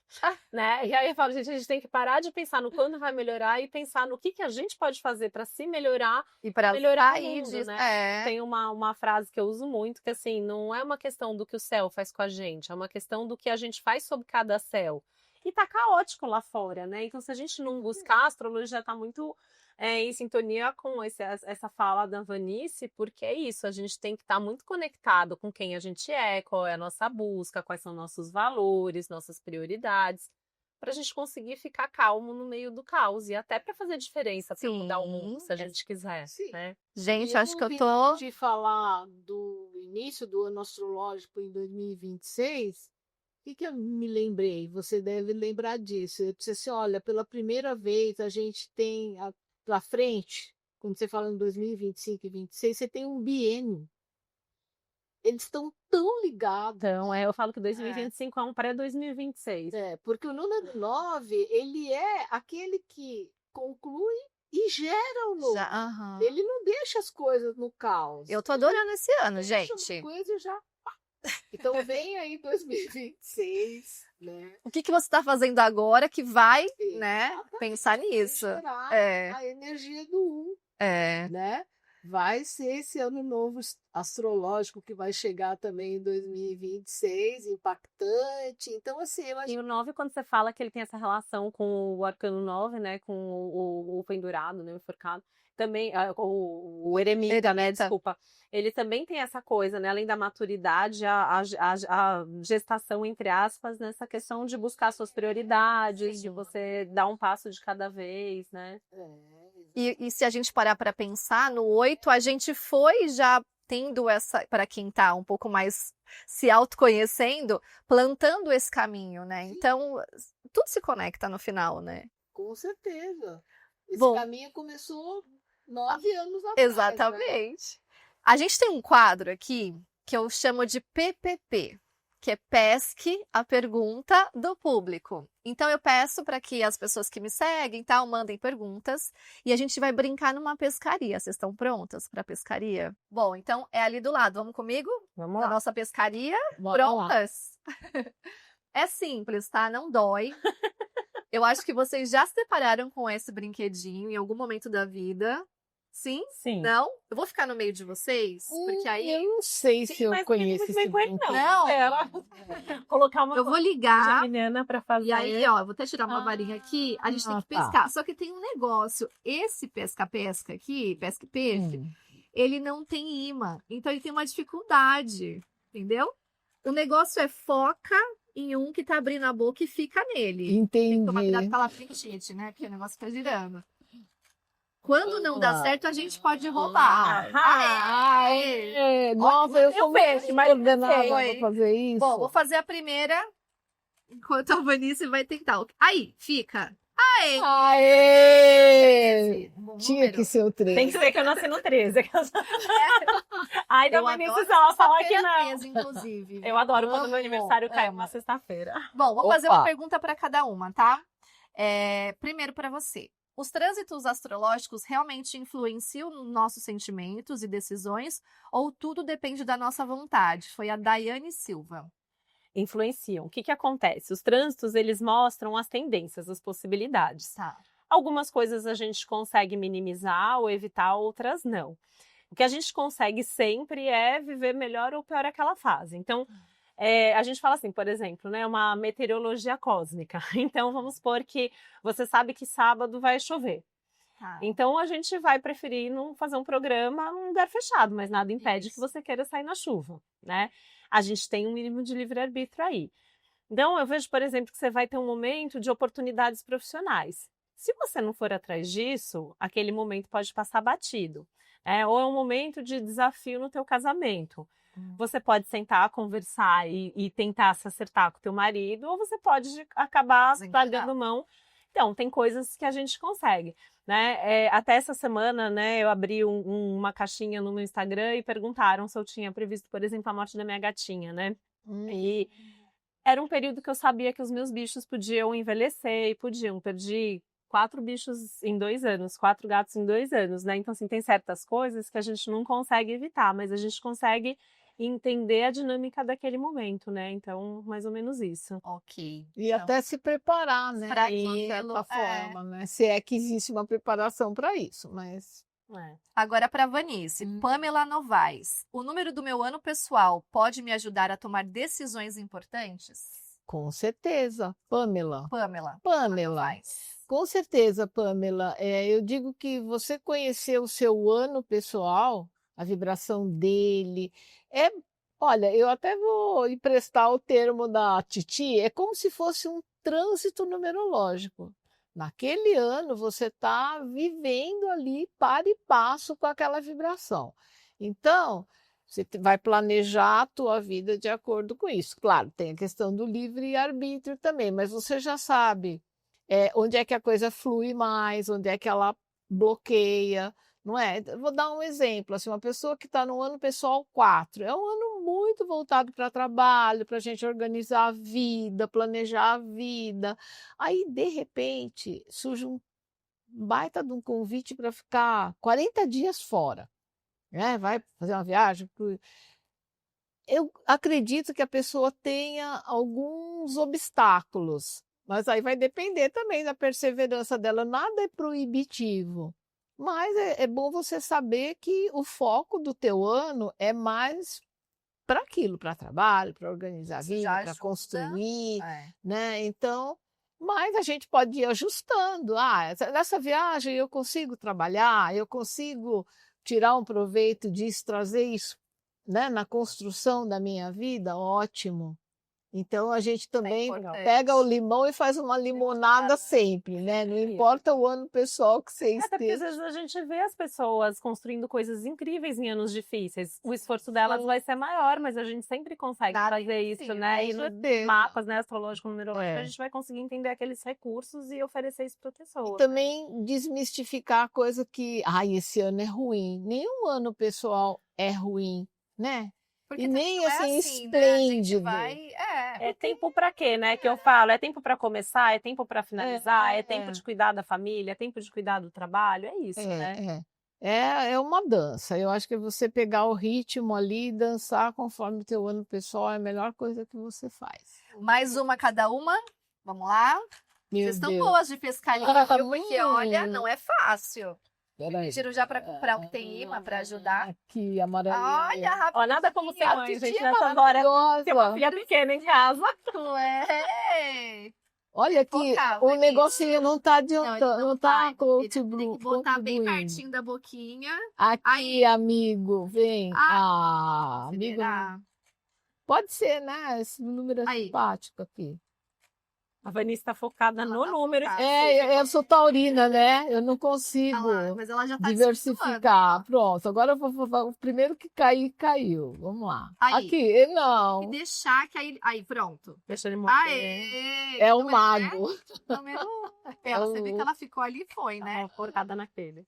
S2: Né? E aí eu falo, gente, a gente tem que parar de pensar no quando vai melhorar e pensar no que a gente pode fazer pra se melhorar
S1: E para
S2: melhorar o
S1: sair
S2: mundo,
S1: disso,
S2: né? Tem uma frase que eu uso muito, que assim, não é uma questão do que o céu faz com a gente, é uma questão do que a gente faz sobre cada céu. E tá caótico lá fora, né? Então, se a gente não buscar, a astrologia tá muito em sintonia com essa fala da Vanice, porque é isso, a gente tem que estar muito conectado com quem a gente é, qual é a nossa busca, quais são nossos valores, nossas prioridades, para a gente conseguir ficar calmo no meio do caos e até para fazer diferença, para mudar o mundo, se a gente quiser, né?
S1: Gente,
S3: E
S1: acho que eu
S3: no
S1: tô...
S3: de falar do início do ano astrológico em 2026, o que eu me lembrei? Você deve lembrar disso. Eu disse assim, olha, pela primeira vez a gente tem para frente, quando você fala em 2025 e 2026, você tem um biênio. Eles estão tão ligados.
S2: Então, eu falo que 2025 é um pré-2026.
S3: Porque o número 9, ele é aquele que conclui e gera o novo. Ele não deixa as coisas no caos.
S1: Eu tô adorando esse ano, gente.
S3: Deixa uma coisa e já... Então vem aí 2026, né?
S1: O que você está fazendo agora que vai, né, pensar nisso?
S3: A energia do né? Vai ser esse ano novo astrológico que vai chegar também em 2026, impactante. Então, assim, eu acho...
S2: E o 9, quando você fala que ele tem essa relação com o arcano 9, né, com o pendurado, né, o enforcado, também, o eremita, né, desculpa, ele também tem essa coisa, né, além da maturidade, a gestação, entre aspas, nessa questão de buscar suas prioridades, de você dar um passo de cada vez, né?
S1: E se a gente parar para pensar, no 8 a gente foi já tendo essa, para quem está um pouco mais se autoconhecendo, plantando esse caminho, né? Então, tudo se conecta no final, né?
S3: Com certeza. Esse
S1: Bom,
S3: caminho começou 9 anos atrás.
S1: Exatamente. Né? A gente tem um quadro aqui que eu chamo de PPP, que é Pesque a Pergunta do Público. Então eu peço para que as pessoas que me seguem, tal, mandem perguntas e a gente vai brincar numa pescaria. Vocês estão prontas para a pescaria? Bom, então é ali do lado. Vamos comigo?
S2: Vamos lá.
S1: Na nossa pescaria?
S3: Bora
S1: Prontas? É simples, tá? Não dói. Eu acho que vocês já se depararam com esse brinquedinho em algum momento da vida. Sim?
S2: Sim.
S1: Não? Eu vou ficar no meio de vocês, porque aí...
S3: Eu não sei se eu conheço esse brinquedo.
S1: Não.
S2: Colocar uma
S1: Eu vou ligar.
S2: geminiana pra fazer.
S1: E aí, ó, eu vou até tirar uma varinha aqui. A gente tem que pescar. Só que tem um negócio. Esse pesca-pesca aqui, pesca-peixe, ele não tem imã. Então ele tem uma dificuldade. Entendeu? O negócio é foca em um que tá abrindo a boca e fica nele.
S3: Entendi.
S1: Tem que tomar cuidado com a lapetite, né? Porque o negócio fica girando. Quando não dá certo, a gente pode roubar.
S3: Nossa, eu sou
S1: peixe, mas
S3: coordenada pra fazer isso.
S1: Bom, vou fazer a primeira, enquanto a Vanice vai tentar. Aí, fica. Aê!
S3: Aê! Tinha que ser o 13.
S2: Tem que ver que eu nasci no 13. Ai, da Vanessa, se ela falar que não.
S1: 13, inclusive.
S2: Eu adoro quando meu aniversário cai uma sexta-feira.
S1: Bom, vou fazer uma pergunta para cada uma, tá? Primeiro para você. Os trânsitos astrológicos realmente influenciam nos nossos sentimentos e decisões ou tudo depende da nossa vontade? Foi a Daiane Silva.
S2: Influenciam. O que que acontece? Os trânsitos, eles mostram as tendências, as possibilidades.
S1: Tá.
S2: Algumas coisas a gente consegue minimizar ou evitar, outras não. O que a gente consegue sempre é viver melhor ou pior aquela fase. Então, a gente fala assim, por exemplo, né, uma meteorologia cósmica. Então, vamos supor que você sabe que sábado vai chover.
S1: Tá.
S2: Então, a gente vai preferir não fazer um programa num lugar fechado, mas nada impede que você queira sair na chuva, né? A gente tem um mínimo de livre-arbítrio aí. Então, eu vejo, por exemplo, que você vai ter um momento de oportunidades profissionais. Se você não for atrás disso, aquele momento pode passar batido. Ou é um momento de desafio no teu casamento. Você pode sentar, conversar e tentar se acertar com o teu marido, ou você pode acabar largando mão. Então, tem coisas que a gente consegue, né? Até essa semana, né, eu abri uma caixinha no meu Instagram e perguntaram se eu tinha previsto, por exemplo, a morte da minha gatinha, né? E era um período que eu sabia que os meus bichos podiam envelhecer e podiam. Perdi 4 bichos em 2 anos, 4 gatos em 2 anos, né? Então, assim, tem certas coisas que a gente não consegue evitar, mas a gente consegue entender a dinâmica daquele momento, né? Então, mais ou menos isso.
S1: Ok.
S3: E até se preparar, né?
S1: Pra
S3: De uma
S1: aquilo,
S3: certa forma, né? Se é que existe uma preparação para isso, mas
S1: Agora para Vanice. Pamela Novaes. O número do meu ano pessoal pode me ajudar a tomar decisões importantes?
S3: com certeza, Pamela.
S1: Pamela.
S3: Novaes. Com certeza, Pamela. Eu digo que você conhecer o seu ano pessoal, a vibração dele, olha, eu até vou emprestar o termo da Titi, é como se fosse um trânsito numerológico. Naquele ano, você está vivendo ali para e passo com aquela vibração. Então, você vai planejar a tua vida de acordo com isso. Claro, tem a questão do livre-arbítrio também, mas você já sabe onde é que a coisa flui mais, onde é que ela bloqueia, não é? Vou dar um exemplo, assim, uma pessoa que está no ano pessoal 4, é um ano muito voltado para trabalho, para a gente organizar a vida, planejar a vida. Aí, de repente, surge um baita de um convite para ficar 40 dias fora. Vai fazer uma viagem. Eu acredito que a pessoa tenha alguns obstáculos, mas aí vai depender também da perseverança dela. Nada é proibitivo, mas é bom você saber que o foco do teu ano é mais para aquilo, para trabalho, para organizar a vida, para construir, né? Então, mas a gente pode ir ajustando. Nessa viagem eu consigo trabalhar, eu consigo tirar um proveito disso, trazer isso, né, na construção da minha vida, ótimo. Então a gente também pega o limão e faz uma limonada sempre, né? Não importa o ano pessoal que você esteja.
S2: Até porque às vezes a gente vê as pessoas construindo coisas incríveis em anos difíceis. O esforço delas vai ser maior, mas a gente sempre consegue fazer isso, né? E nos mapas, né, astrológico, numerológico, a gente vai conseguir entender aqueles recursos e oferecer isso para a pessoa.
S3: E também desmistificar a coisa que, esse ano é ruim. Nenhum ano pessoal é ruim, né?
S1: Porque
S3: e nem assim,
S1: esplêndido.
S3: Né?
S2: É tempo para quê, né? Que eu falo, é tempo para começar, é tempo para finalizar, é tempo de cuidar da família, é tempo de cuidar do trabalho, é isso, né?
S3: É uma dança. Eu acho que você pegar o ritmo ali e dançar conforme o teu ano pessoal é a melhor coisa que você faz.
S1: Mais uma cada uma? Vamos lá? Vocês estão boas de pescar livro, porque olha, não é fácil. Tiro já para comprar o que tem imã para ajudar.
S3: Aqui, amarelinha.
S1: Olha, rapidinho.
S2: Nada como ser mãe, gente, nessa hora. Tem uma filha pequena em casa.
S3: Olha aqui, o negocinho não tá adiantando, não tá contribuindo.
S1: Tem que botar bem pertinho da boquinha.
S3: Aqui, aí. Amigo, vem.
S1: Amigo.
S3: Pode ser, né? Esse número é simpático aqui.
S2: A Vanice está focada no número.
S3: Eu sou taurina, né? Eu não consigo
S1: mas ela já tá
S3: diversificar. Pronto, agora eu vou. O primeiro que cair, caiu. Vamos lá. Aqui, não.
S1: E deixar que aí pronto.
S2: Deixa ele morrer.
S3: É o mago.
S1: Você vê que ela ficou ali e foi, né?
S2: Focada naquele.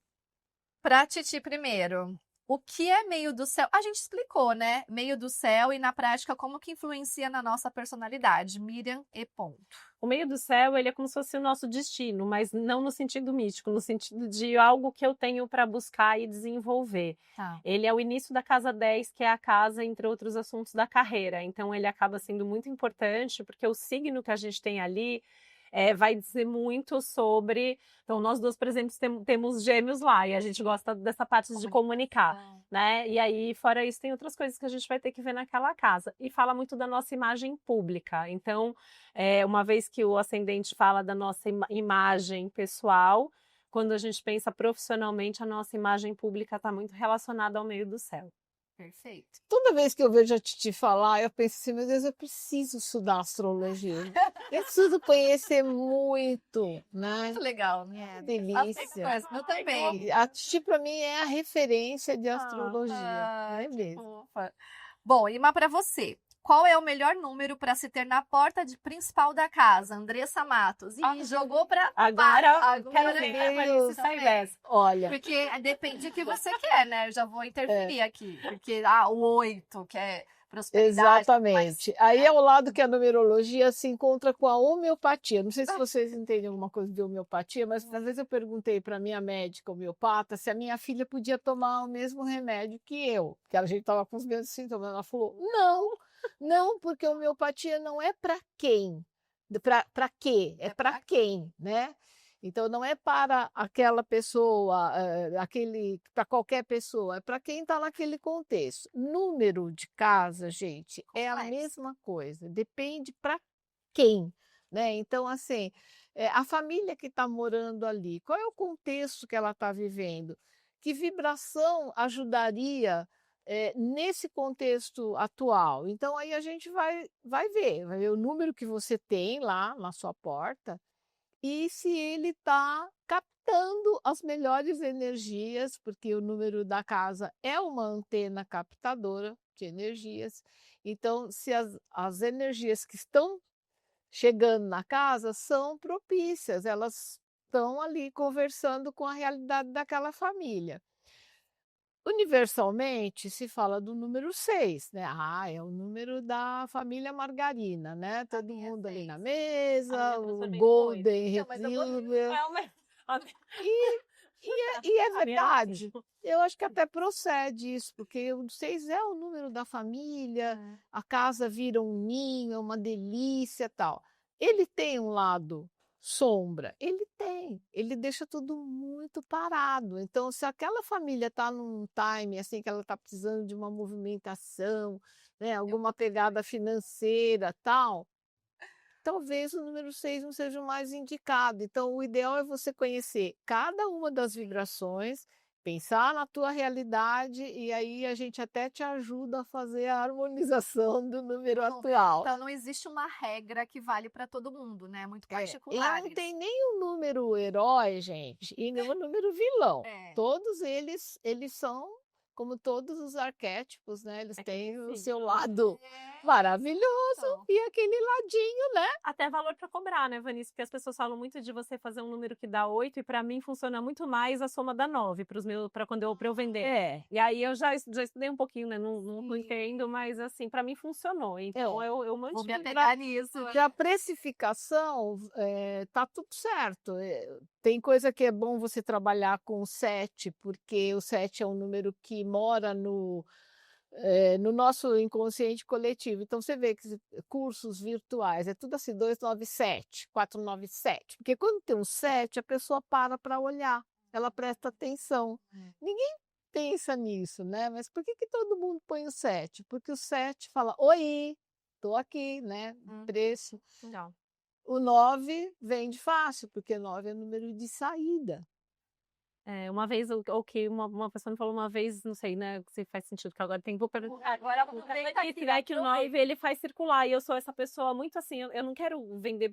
S1: Pra Titi primeiro. O que é meio do céu? A gente explicou, né? Meio do céu e na prática como que influencia na nossa personalidade. Miriam e ponto.
S2: O meio do céu, ele é como se fosse o nosso destino, mas não no sentido místico, no sentido de algo que eu tenho para buscar e desenvolver.
S1: Tá.
S2: Ele é o início da casa 10, que é a casa, entre outros assuntos, da carreira. Então, ele acaba sendo muito importante, porque o signo que a gente tem ali vai dizer muito sobre... Então, nós duas, por exemplo, temos gêmeos lá, e a gente gosta dessa parte de comunicar, né? E aí, fora isso, tem outras coisas que a gente vai ter que ver naquela casa. E fala muito da nossa imagem pública. Então, uma vez que o ascendente fala da nossa imagem pessoal, quando a gente pensa profissionalmente, a nossa imagem pública está muito relacionada ao meio do céu.
S1: Perfeito.
S3: Toda vez que eu vejo a Titi falar, eu penso assim, meu Deus, eu preciso estudar astrologia. Eu preciso conhecer muito, né?
S1: Muito legal, né?
S3: É delícia.
S1: Eu também.
S3: A Titi, para mim, é a referência de astrologia.
S1: Ai,
S3: É
S1: que
S3: mesmo.
S1: fofa. Bom, Ima, para você. Qual é o melhor número para se ter na porta principal da casa? Andressa Matos. E jogou para
S2: Agora quero ver
S3: Deus.
S2: se sai dessa.
S3: Olha,
S1: Porque depende do que você quer, né? Eu já vou interferir aqui. Porque o 8, que é prosperidade.
S3: exatamente. Aí é o lado que a numerologia se encontra com a homeopatia. Não sei se vocês entendem alguma coisa de homeopatia, mas às vezes eu perguntei para minha médica homeopata se a minha filha podia tomar o mesmo remédio que eu, que a gente estava com os mesmos sintomas. Ela falou: não, porque a homeopatia não é para quem, para quê? É para quem, né? Então não é para aquela pessoa, para qualquer pessoa, é para quem está naquele contexto. Número de casa, gente, é a mesma coisa, depende para quem, né? Então, assim, a família que está morando ali, qual é o contexto que ela está vivendo? Que vibração ajudaria nesse contexto atual? Então, aí a gente vai ver o número que você tem lá na sua porta, e se ele está captando as melhores energias, porque o número da casa é uma antena captadora de energias. Então, se as energias que estão chegando na casa são propícias, elas estão ali conversando com a realidade daquela família. Universalmente, se fala do número 6, né? É o número da família Margarina, né? Todo mundo ali na mesa, o Golden Retriever. E é verdade. Eu acho que até procede isso, porque o 6 é o número da família, a casa vira um ninho, é uma delícia, tal. Ele tem um lado sombra, ele deixa tudo muito parado. Então, se aquela família está num time assim que ela está precisando de uma movimentação, né, alguma pegada financeira, tal, talvez o número 6 não seja o mais indicado. Então, o ideal é você conhecer cada uma das vibrações, pensar na tua realidade, e aí a gente até te ajuda a fazer a harmonização do número atual.
S1: Então, não existe uma regra que vale para todo mundo, né? Muito
S3: E
S1: particular.
S3: não tem nem o número herói, gente, e nem o número vilão. Todos eles são, como todos os arquétipos, né? Eles têm o seu lado maravilhoso e aquele ladinho, né?
S2: Até valor para cobrar, né, Vanice? Porque as pessoas falam muito de você fazer um número que dá 8, e para mim funciona muito mais a soma da 9 para eu vender. E aí eu já estudei um pouquinho, né? Não entendo, mas assim, para mim funcionou. Então eu mantive.
S1: Vou me apegar nisso.
S3: A precificação, tá tudo certo. Tem coisa que é bom você trabalhar com o 7, porque o 7 é um número que mora no nosso inconsciente coletivo. Então, você vê que cursos virtuais, é tudo assim, 297, 497. Porque quando tem um 7, a pessoa para olhar, ela presta atenção. Ninguém pensa nisso, né? Mas por que todo mundo põe o 7? Porque o 7 fala, oi, estou aqui, né? Preço.
S2: Não.
S3: O 9 vende fácil, porque 9 é número de saída.
S2: Uma vez, o que uma pessoa me falou uma vez, não sei, né, se faz sentido, que agora tem... Agora que o 9, ele faz circular, e eu sou essa pessoa muito assim, eu não quero vender,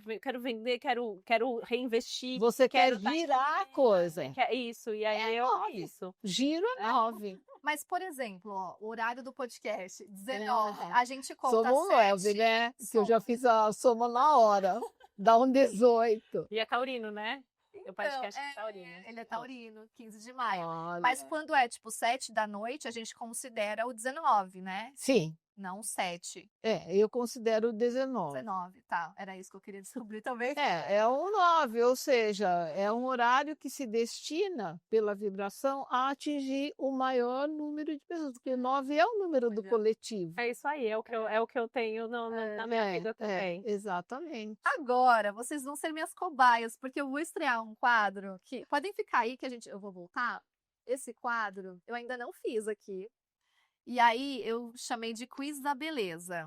S2: quero reinvestir.
S3: Você quer girar a coisa.
S2: Isso, e aí isso.
S3: Giro é 9.
S1: Mas, por exemplo, o horário do podcast, 19, a gente conta
S3: Somos 9, né? Que eu já fiz a soma na hora. Dá um 18.
S2: E é taurino, né? o podcast
S1: Então,
S2: é taurino.
S1: Ele é taurino, 15 de maio.
S3: Olha.
S1: Mas quando é tipo 7 da noite, a gente considera o 19, né?
S3: Sim,
S1: Não o 7.
S3: eu considero o 19.
S1: 19, tá. Era isso que eu queria descobrir também.
S3: É o 9, ou seja, é um horário que se destina, pela vibração, a atingir o maior número de pessoas, porque 9 é o número do coletivo.
S2: É isso aí, é o que eu tenho na minha vida também.
S3: Exatamente.
S1: Agora, vocês vão ser minhas cobaias, porque eu vou estrear um quadro que podem ficar aí que eu vou voltar. Esse quadro eu ainda não fiz aqui. E aí eu chamei de quiz da beleza,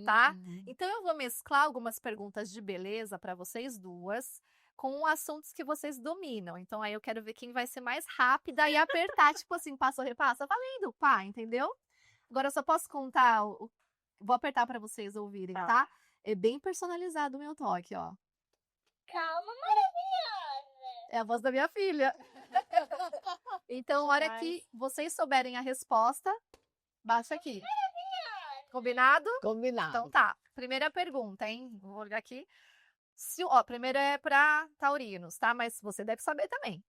S1: tá? Então eu vou mesclar algumas perguntas de beleza para vocês duas com assuntos que vocês dominam. Então aí eu quero ver quem vai ser mais rápida e apertar, tipo assim, passo a repassa, valendo, pá, entendeu? Agora eu só posso contar, vou apertar para vocês ouvirem, tá? É bem personalizado o meu toque, ó.
S4: Calma, maravilhosa.
S1: É a voz da minha filha. Então, a hora que vocês souberem a resposta, baixa aqui. Combinado?
S3: Combinado.
S1: Então tá. Primeira pergunta, hein? Vou olhar aqui. Ó, primeira é para taurinos, tá? Mas você deve saber também.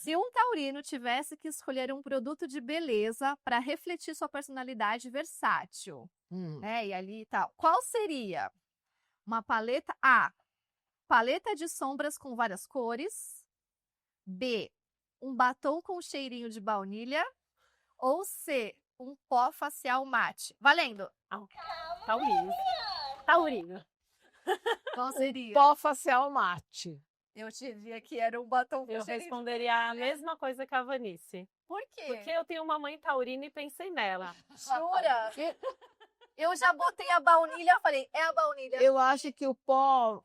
S1: Se um taurino tivesse que escolher um produto de beleza para refletir sua personalidade versátil, né? E ali e tal, qual seria? Uma paleta A, paleta de sombras com várias cores. B, um batom com cheirinho de baunilha. Ou C, um pó facial mate. Valendo!
S2: Taurino. Taurino.
S1: Qual seria?
S3: Pó facial mate.
S1: Eu diria que era um batom com
S2: Eu
S1: cheirinho.
S2: responderia a mesma coisa que a Vanice.
S1: Por quê?
S2: Porque eu tenho uma mãe taurina e pensei nela.
S1: Jura? Eu já botei a baunilha, falei, é a baunilha.
S3: Eu acho que o pó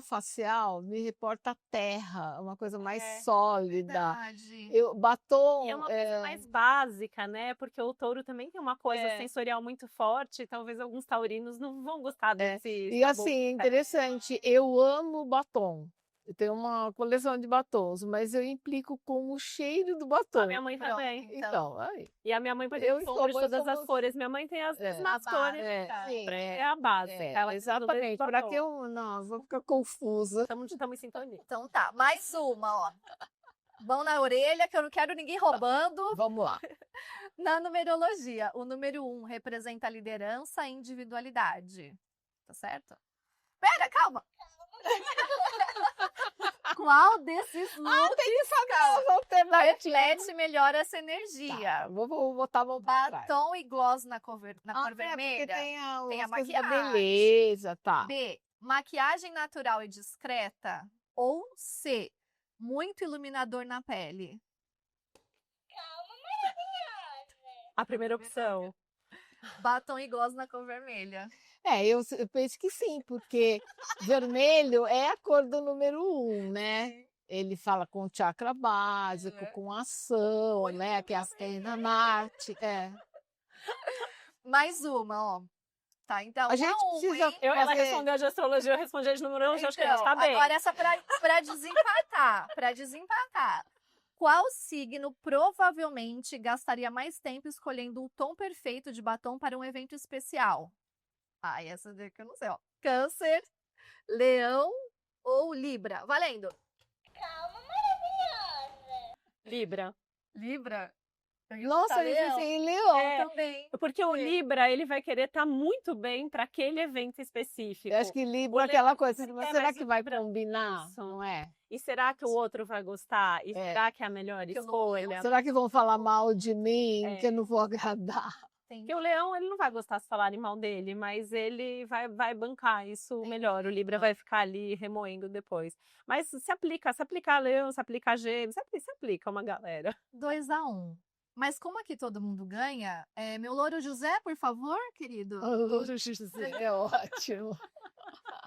S3: facial me reporta a terra, uma coisa mais sólida.
S1: Verdade.
S3: Batom.
S2: E é uma coisa mais básica, né? Porque o touro também tem uma coisa sensorial muito forte. E talvez alguns taurinos não vão gostar desse.
S3: E assim, interessante, eu amo batom. Eu tenho uma coleção de batons, mas eu implico com o cheiro do batom.
S2: A minha mãe
S1: Pronto,
S2: também.
S3: Então, aí.
S2: E a minha mãe, por
S3: Eu
S2: exemplo,
S3: e
S2: sombra de
S3: sua mãe
S2: todas as
S3: somos-
S2: cores. Minha mãe tem as mesmas
S1: a
S2: cores.
S3: sim.
S2: É a base. Ela
S3: Exatamente. Para que eu não vou ficar confusa.
S2: Estamos em sintonia.
S1: Então tá, mais uma, ó. Mão na orelha, que eu não quero ninguém roubando.
S3: Vamos lá.
S1: Na numerologia, o número 1 representa a liderança e individualidade. Tá certo? Pera, calma! Qual desses looks
S3: Tem que saber as alternativas.
S1: reflete melhor essa energia?
S3: Tá, vou botar a mão pra trás.
S1: Batom e gloss na cor
S3: Porque
S1: vermelha.
S3: tem
S1: tem a
S3: as coisas da
S1: maquiagem.
S3: beleza, tá.
S1: B, maquiagem natural e discreta. Ou C, muito iluminador na pele.
S2: A primeira opção.
S1: Batom e gloss na cor vermelha.
S3: Eu penso que sim, porque vermelho é a cor do número 1, né? Ele fala com o chakra básico, com ação, né? Que é a Astena Marte.
S1: Mais uma, ó. Tá, então.
S3: A gente precisa
S2: Ela
S3: fazer...
S2: respondeu de astrologia, eu respondi de numerologia, acho que ela
S1: Então,
S2: está bem.
S1: agora essa para desempatar, para desempatar. Qual signo provavelmente gastaria mais tempo escolhendo o tom perfeito de batom para um evento especial? Essa daqui eu não sei, ó. Câncer, Leão ou Libra? Valendo.
S4: Calma, maravilhosa.
S2: Libra.
S1: Libra?
S3: Nossa, ele
S1: Leão.
S3: em Leão.
S1: Também.
S2: Porque o Libra, ele vai querer estar muito bem para aquele evento específico.
S3: Eu acho que Libra é
S2: O
S3: aquela
S2: Leão
S3: coisa,
S2: quer
S3: mas será
S2: mais
S3: que
S2: o
S3: vai
S2: Libra.
S3: combinar?
S2: Isso.
S3: Não é?
S2: E será que o outro vai gostar? E será que é a melhor
S1: eu não-
S2: escolha?
S3: Será que vão falar mal de mim, que eu não vou agradar?
S2: Porque o leão, ele não vai gostar se falarem mal dele, mas ele vai bancar isso melhor. O Libra vai ficar ali remoendo depois. Mas se aplica a leão, se aplica a gêmeos, se aplica uma galera.
S1: 2-1. Mas como aqui todo mundo ganha, meu louro José, por favor, querido.
S3: É ótimo.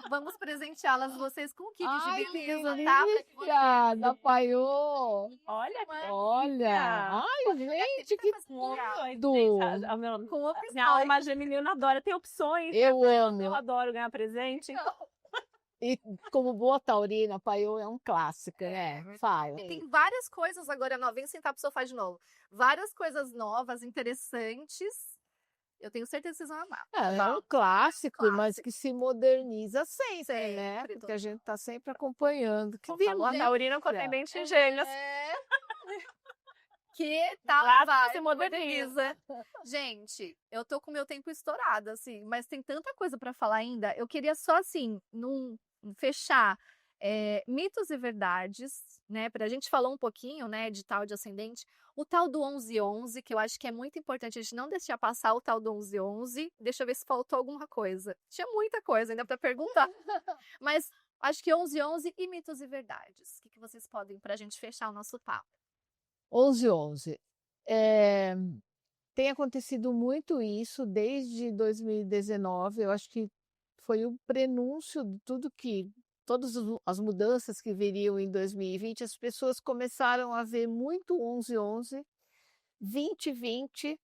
S1: Vamos presenteá-las vocês com um kit
S3: Ai,
S1: de
S3: que
S1: beleza, tá?
S3: delícia! Da Paiô!
S2: Olha,
S3: Olha! Ai, gente, que tudo!
S1: Com opções.
S2: minha alma geminiana adora, tem opções.
S3: Eu
S2: Eu
S3: amo.
S2: adoro ganhar presente.
S3: E como boa taurina, Paiô é um clássico, né? Fala.
S1: Tem várias coisas agora novas. Vem sentar pro sofá de novo. Várias coisas novas, interessantes. Eu tenho certeza que vocês vão amar.
S3: É um clássico, mas
S1: Clássico.
S3: que se moderniza sempre, né?
S1: Sempre,
S3: Porque a gente está sempre acompanhando. Que
S2: Falou a
S3: vimos,
S2: taurina com ascendente em gêmeos.
S1: É. Que tal
S2: Lá
S1: vai,
S2: se moderniza.
S1: Gente, eu tô com meu tempo estourado, assim, mas tem tanta coisa para falar ainda. Eu queria só, assim, fechar mitos e verdades, né? Pra gente falar um pouquinho, né, de tal de ascendente. O tal do 11-11, que eu acho que é muito importante a gente não deixar passar o tal do 11-11. Deixa eu ver se faltou alguma coisa. Tinha muita coisa ainda para perguntar. Mas acho que 11-11 e mitos e verdades. O que vocês podem, pra gente fechar o nosso papo?
S3: 11-11. Tem acontecido muito isso desde 2019. Eu acho que foi o prenúncio de todas as mudanças que viriam em 2020. As pessoas começaram a ver muito 11-11, 20-20,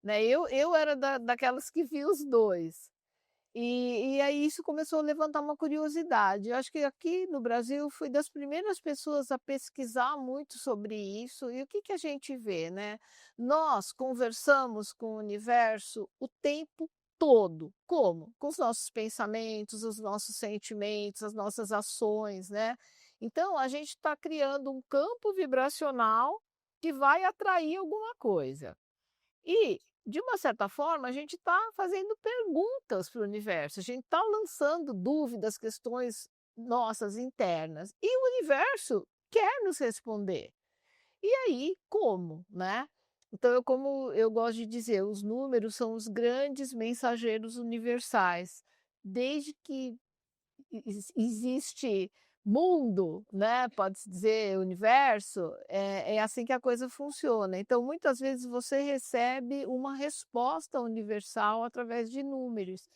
S3: né? Eu era daquelas que via os dois. E aí isso começou a levantar uma curiosidade. Eu acho que aqui no Brasil fui das primeiras pessoas a pesquisar muito sobre isso. E o que a gente vê, né? Nós conversamos com o universo o tempo todo. Como? Com os nossos pensamentos, os nossos sentimentos, as nossas ações, né? Então a gente está criando um campo vibracional que vai atrair alguma coisa. E, de uma certa forma, a gente está fazendo perguntas para o universo, a gente está lançando dúvidas, questões nossas internas, e o universo quer nos responder. E aí, como, né? Então, como eu gosto de dizer, os números são os grandes mensageiros universais. Desde que existe mundo, né? Pode-se dizer universo, é assim que a coisa funciona. Então, muitas vezes você recebe uma resposta universal através de números,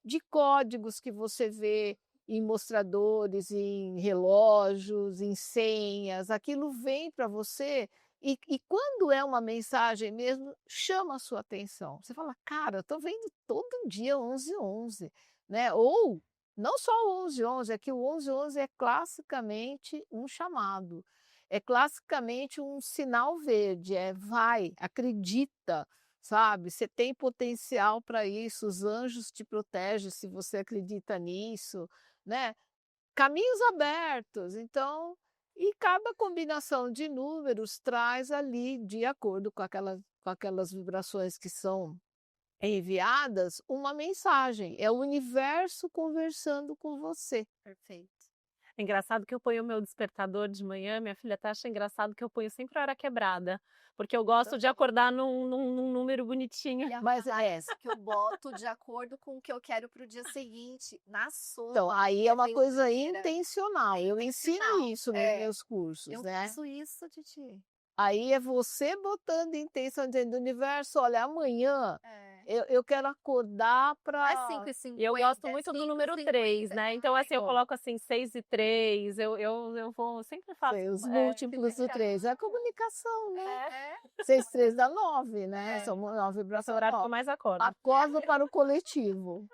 S3: de códigos que você vê em mostradores, em relógios, em senhas. Aquilo vem para você e quando é uma mensagem mesmo, chama a sua atenção. Você fala, cara, eu estou vendo todo dia 11-11, né? Ou não só o 11-11, é que o 11-11 é classicamente um chamado, é classicamente um sinal verde, vai, acredita, sabe? Você tem potencial para isso, os anjos te protegem se você acredita nisso, né? Caminhos abertos, então, e cada combinação de números traz ali, de acordo com aquelas vibrações que são enviadas, uma mensagem. É o universo conversando com você.
S1: Perfeito.
S2: É engraçado que eu ponho o meu despertador de manhã, minha filha até acha engraçado que eu ponho sempre a hora quebrada, porque eu gosto de acordar num número bonitinho.
S3: Mas
S1: Que eu boto de acordo com o que eu quero para o dia seguinte, na soma.
S3: então, aí é uma
S1: bem
S3: coisa
S1: maneira.
S3: intencional. Eu ensino
S1: Intencional,
S3: isso nos meus cursos,
S1: Eu
S3: né?
S1: faço isso, Titi.
S3: Aí é você botando intenção dentro do universo, olha, amanhã eu quero acordar
S1: Não é
S3: para...
S1: 5h50.
S2: E eu gosto muito do número 3,
S1: 5h50.
S2: né? Então, assim, eu
S3: Bom.
S2: coloco assim, 6 e 3, eu vou, sempre faço.
S3: Os múltiplos do 3. É a comunicação, né?
S1: É.
S3: 6, 3 dá 9, né?
S1: É.
S3: São 9
S2: Esse é o
S3: vibrações.
S2: horário que eu mais acordo.
S3: Acorda para o coletivo.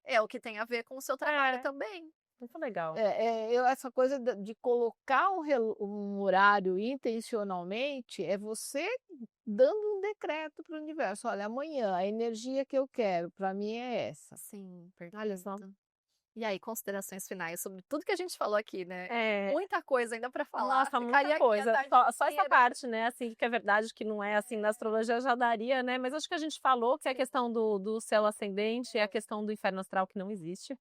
S1: É o que tem a ver com o seu trabalho também.
S2: Muito legal.
S3: Essa coisa de colocar um horário intencionalmente é você dando um decreto para o universo. Olha, amanhã a energia que eu quero para mim é essa.
S1: Sim, perfeito.
S2: Olha só.
S1: E aí, considerações finais sobre tudo que a gente falou aqui, né?
S2: É,
S1: Muita coisa ainda para falar.
S2: nossa,
S1: Ficaria
S2: muita
S1: aqui a
S2: coisa.
S1: tarde
S2: Só essa
S1: inteira.
S2: parte, né? Assim, que é verdade, que não é assim, na astrologia já daria, né? Mas acho que a gente falou que é a questão do céu ascendente, é a questão do inferno astral que não existe.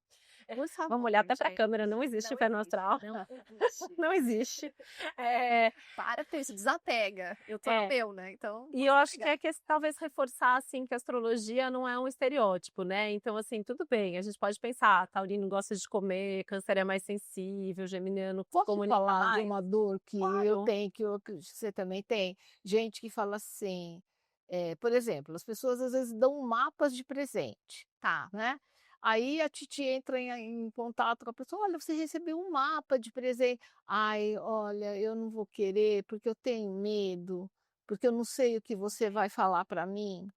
S1: Por favor,
S2: Vamos olhar até para a
S1: gente.
S2: câmera, não existe
S1: Não
S2: inferno
S1: existe,
S2: astral.
S1: Não existe.
S2: Não existe. É,
S1: Para com isso, desapega. Eu tô no meu, né? Então.
S2: e eu acho que é que talvez reforçar assim que a astrologia não é um estereótipo, né? Então assim, tudo bem, a gente pode pensar, taurino gosta de comer, câncer é mais sensível, geminiano
S3: Posso
S2: comunica
S3: falar de
S2: mais.
S3: uma dor que eu
S2: Claro.
S3: tenho, que você também tem? Gente que fala assim, por exemplo, as pessoas às vezes dão mapas de presente,
S1: Tá.
S3: né? Aí a Titi entra em contato com a pessoa, olha, você recebeu um mapa de presente. Ai, olha, eu não vou querer porque eu tenho medo, porque eu não sei o que você vai falar para mim.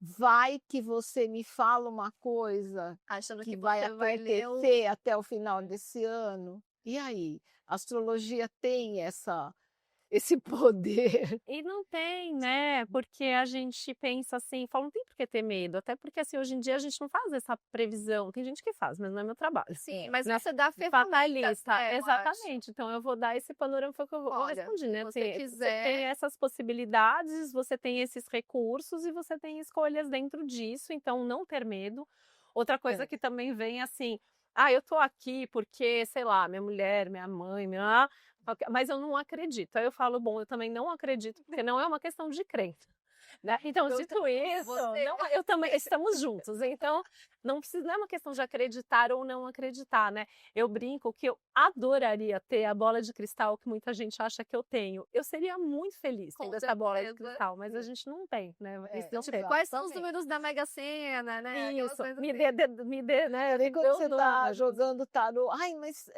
S3: Vai que você me fala uma coisa
S1: Achando
S3: que
S1: que
S3: vai
S1: você vai ler o.
S3: acontecer até o final desse ano. E aí? A astrologia tem esse poder.
S2: E não tem, né? Porque a gente pensa assim, fala, não tem por que ter medo. Até porque assim, hoje em dia a gente não faz essa previsão. Tem gente que faz, mas não é meu trabalho.
S1: Sim, mas
S2: Né?
S1: você dá ferramentas.
S2: Fatalista,
S1: eu
S2: exatamente. Então eu vou dar esse panorama, foi o que eu
S1: Olha,
S2: respondi, né?
S1: se você
S2: Você
S1: quiser-
S2: tem essas possibilidades, você tem esses recursos e você tem escolhas dentro disso, então não ter medo. Outra coisa
S3: É.
S2: que também vem assim, eu tô aqui porque, sei lá, minha mulher, minha mãe, mas eu não acredito. Aí eu falo, bom, eu também não acredito, porque não é uma questão de crença. Né? Então, dito isso,
S1: você-
S2: eu também estamos juntos. Então, não é uma questão de acreditar ou não acreditar, né? Eu brinco que eu adoraria ter a bola de cristal que muita gente acha que eu tenho. Eu seria muito feliz
S1: Com
S2: tendo essa bola de
S1: certeza.
S2: cristal, mas a gente não tem, né? Isso não
S3: tipo,
S2: tem.
S1: Quais são os
S3: Exatamente.
S1: números da Mega Sena, né? Aquelas
S2: Isso,
S1: coisas
S2: me
S1: assim.
S2: dê, né?
S3: E quando
S2: dê
S3: você
S2: os
S3: tá
S2: números.
S3: jogando tarô, ai, mas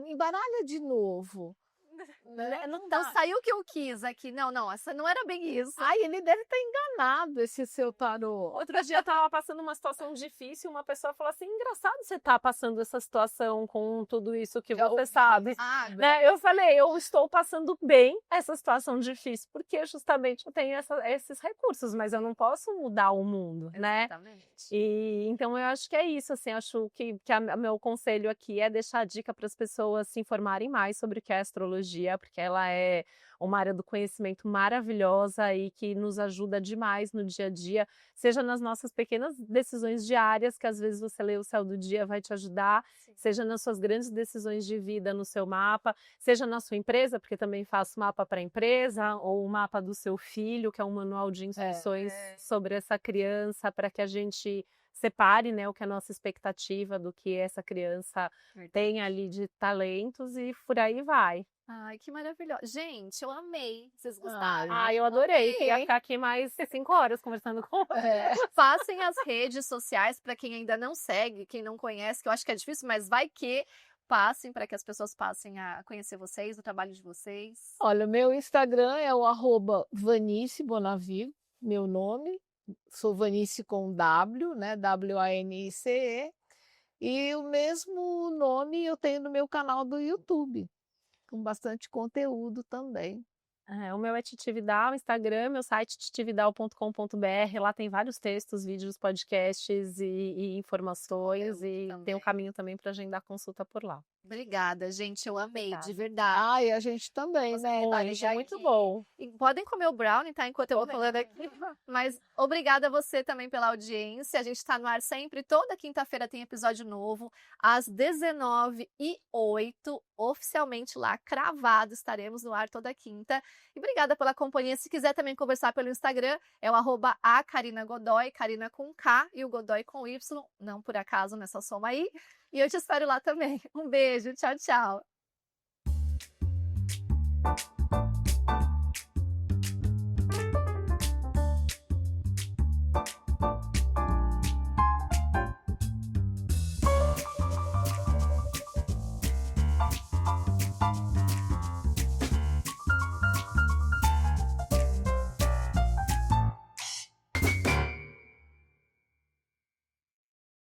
S3: embaralha de novo. Né?
S2: Não
S1: Então
S2: dá.
S1: saiu o que eu quis aqui. Não, essa não era bem isso.
S3: Ai, ele deve estar enganado, esse seu tarô.
S2: Outro dia eu tava passando uma situação difícil, uma pessoa falou assim, engraçado você tá passando essa situação com tudo isso que
S3: Já
S2: você
S3: ouvi.
S2: sabe.
S1: Ah,
S2: Né? Eu falei, eu estou passando bem essa situação difícil, porque justamente eu tenho esses recursos, mas eu não posso mudar o mundo, né?
S1: exatamente.
S2: E então eu acho que é isso, assim, acho que meu conselho aqui é deixar a dica para as pessoas se informarem mais sobre o que é astrologia, porque ela é uma área do conhecimento maravilhosa e que nos ajuda demais no dia a dia, seja nas nossas pequenas decisões diárias, que às vezes você lê o céu do dia vai te ajudar, seja nas suas grandes decisões de vida no seu mapa, seja na sua empresa, porque também faço mapa para a empresa, ou o mapa do seu filho, que é um manual de instruções sobre essa criança, para que a gente separe, né, o que é a nossa expectativa do que essa criança tem ali de talentos e por aí vai.
S1: Ai, que maravilhoso. Gente, eu amei. Vocês gostaram?
S2: Eu adorei.
S1: Amei.
S2: Queria ficar aqui mais 5 horas conversando com
S1: Passem as redes sociais para quem ainda não segue, quem não conhece, que eu acho que é difícil, mas vai que passem para que as pessoas passem a conhecer vocês, o trabalho de vocês.
S3: Olha, meu Instagram é o @Vanice Bonavigo, meu nome. Sou Vanice com W, né? WANICE. E o mesmo nome eu tenho no meu canal do YouTube, com bastante conteúdo também.
S2: O meu é Titi Vidal, Instagram, meu site titividal.com.br, lá tem vários textos, vídeos, podcasts e informações, e
S1: também.
S2: tem um caminho também para agendar consulta por lá.
S1: Obrigada, gente. Eu amei,
S2: Obrigada.
S1: de verdade.
S3: E a gente também, né?
S2: Muito bom.
S1: E podem comer o brownie, tá? Enquanto eu vou falando aqui. Mas obrigada a você também pela audiência. A gente está no ar sempre. Toda quinta-feira tem episódio novo. Às 19h08, oficialmente lá, cravado. Estaremos no ar toda quinta. E obrigada pela companhia. Se quiser também conversar pelo Instagram, é o @aKarinaGodoy, Karina com K e o Godoy com Y. Não por acaso nessa soma aí. E eu te espero lá também. Um beijo. Tchau, tchau.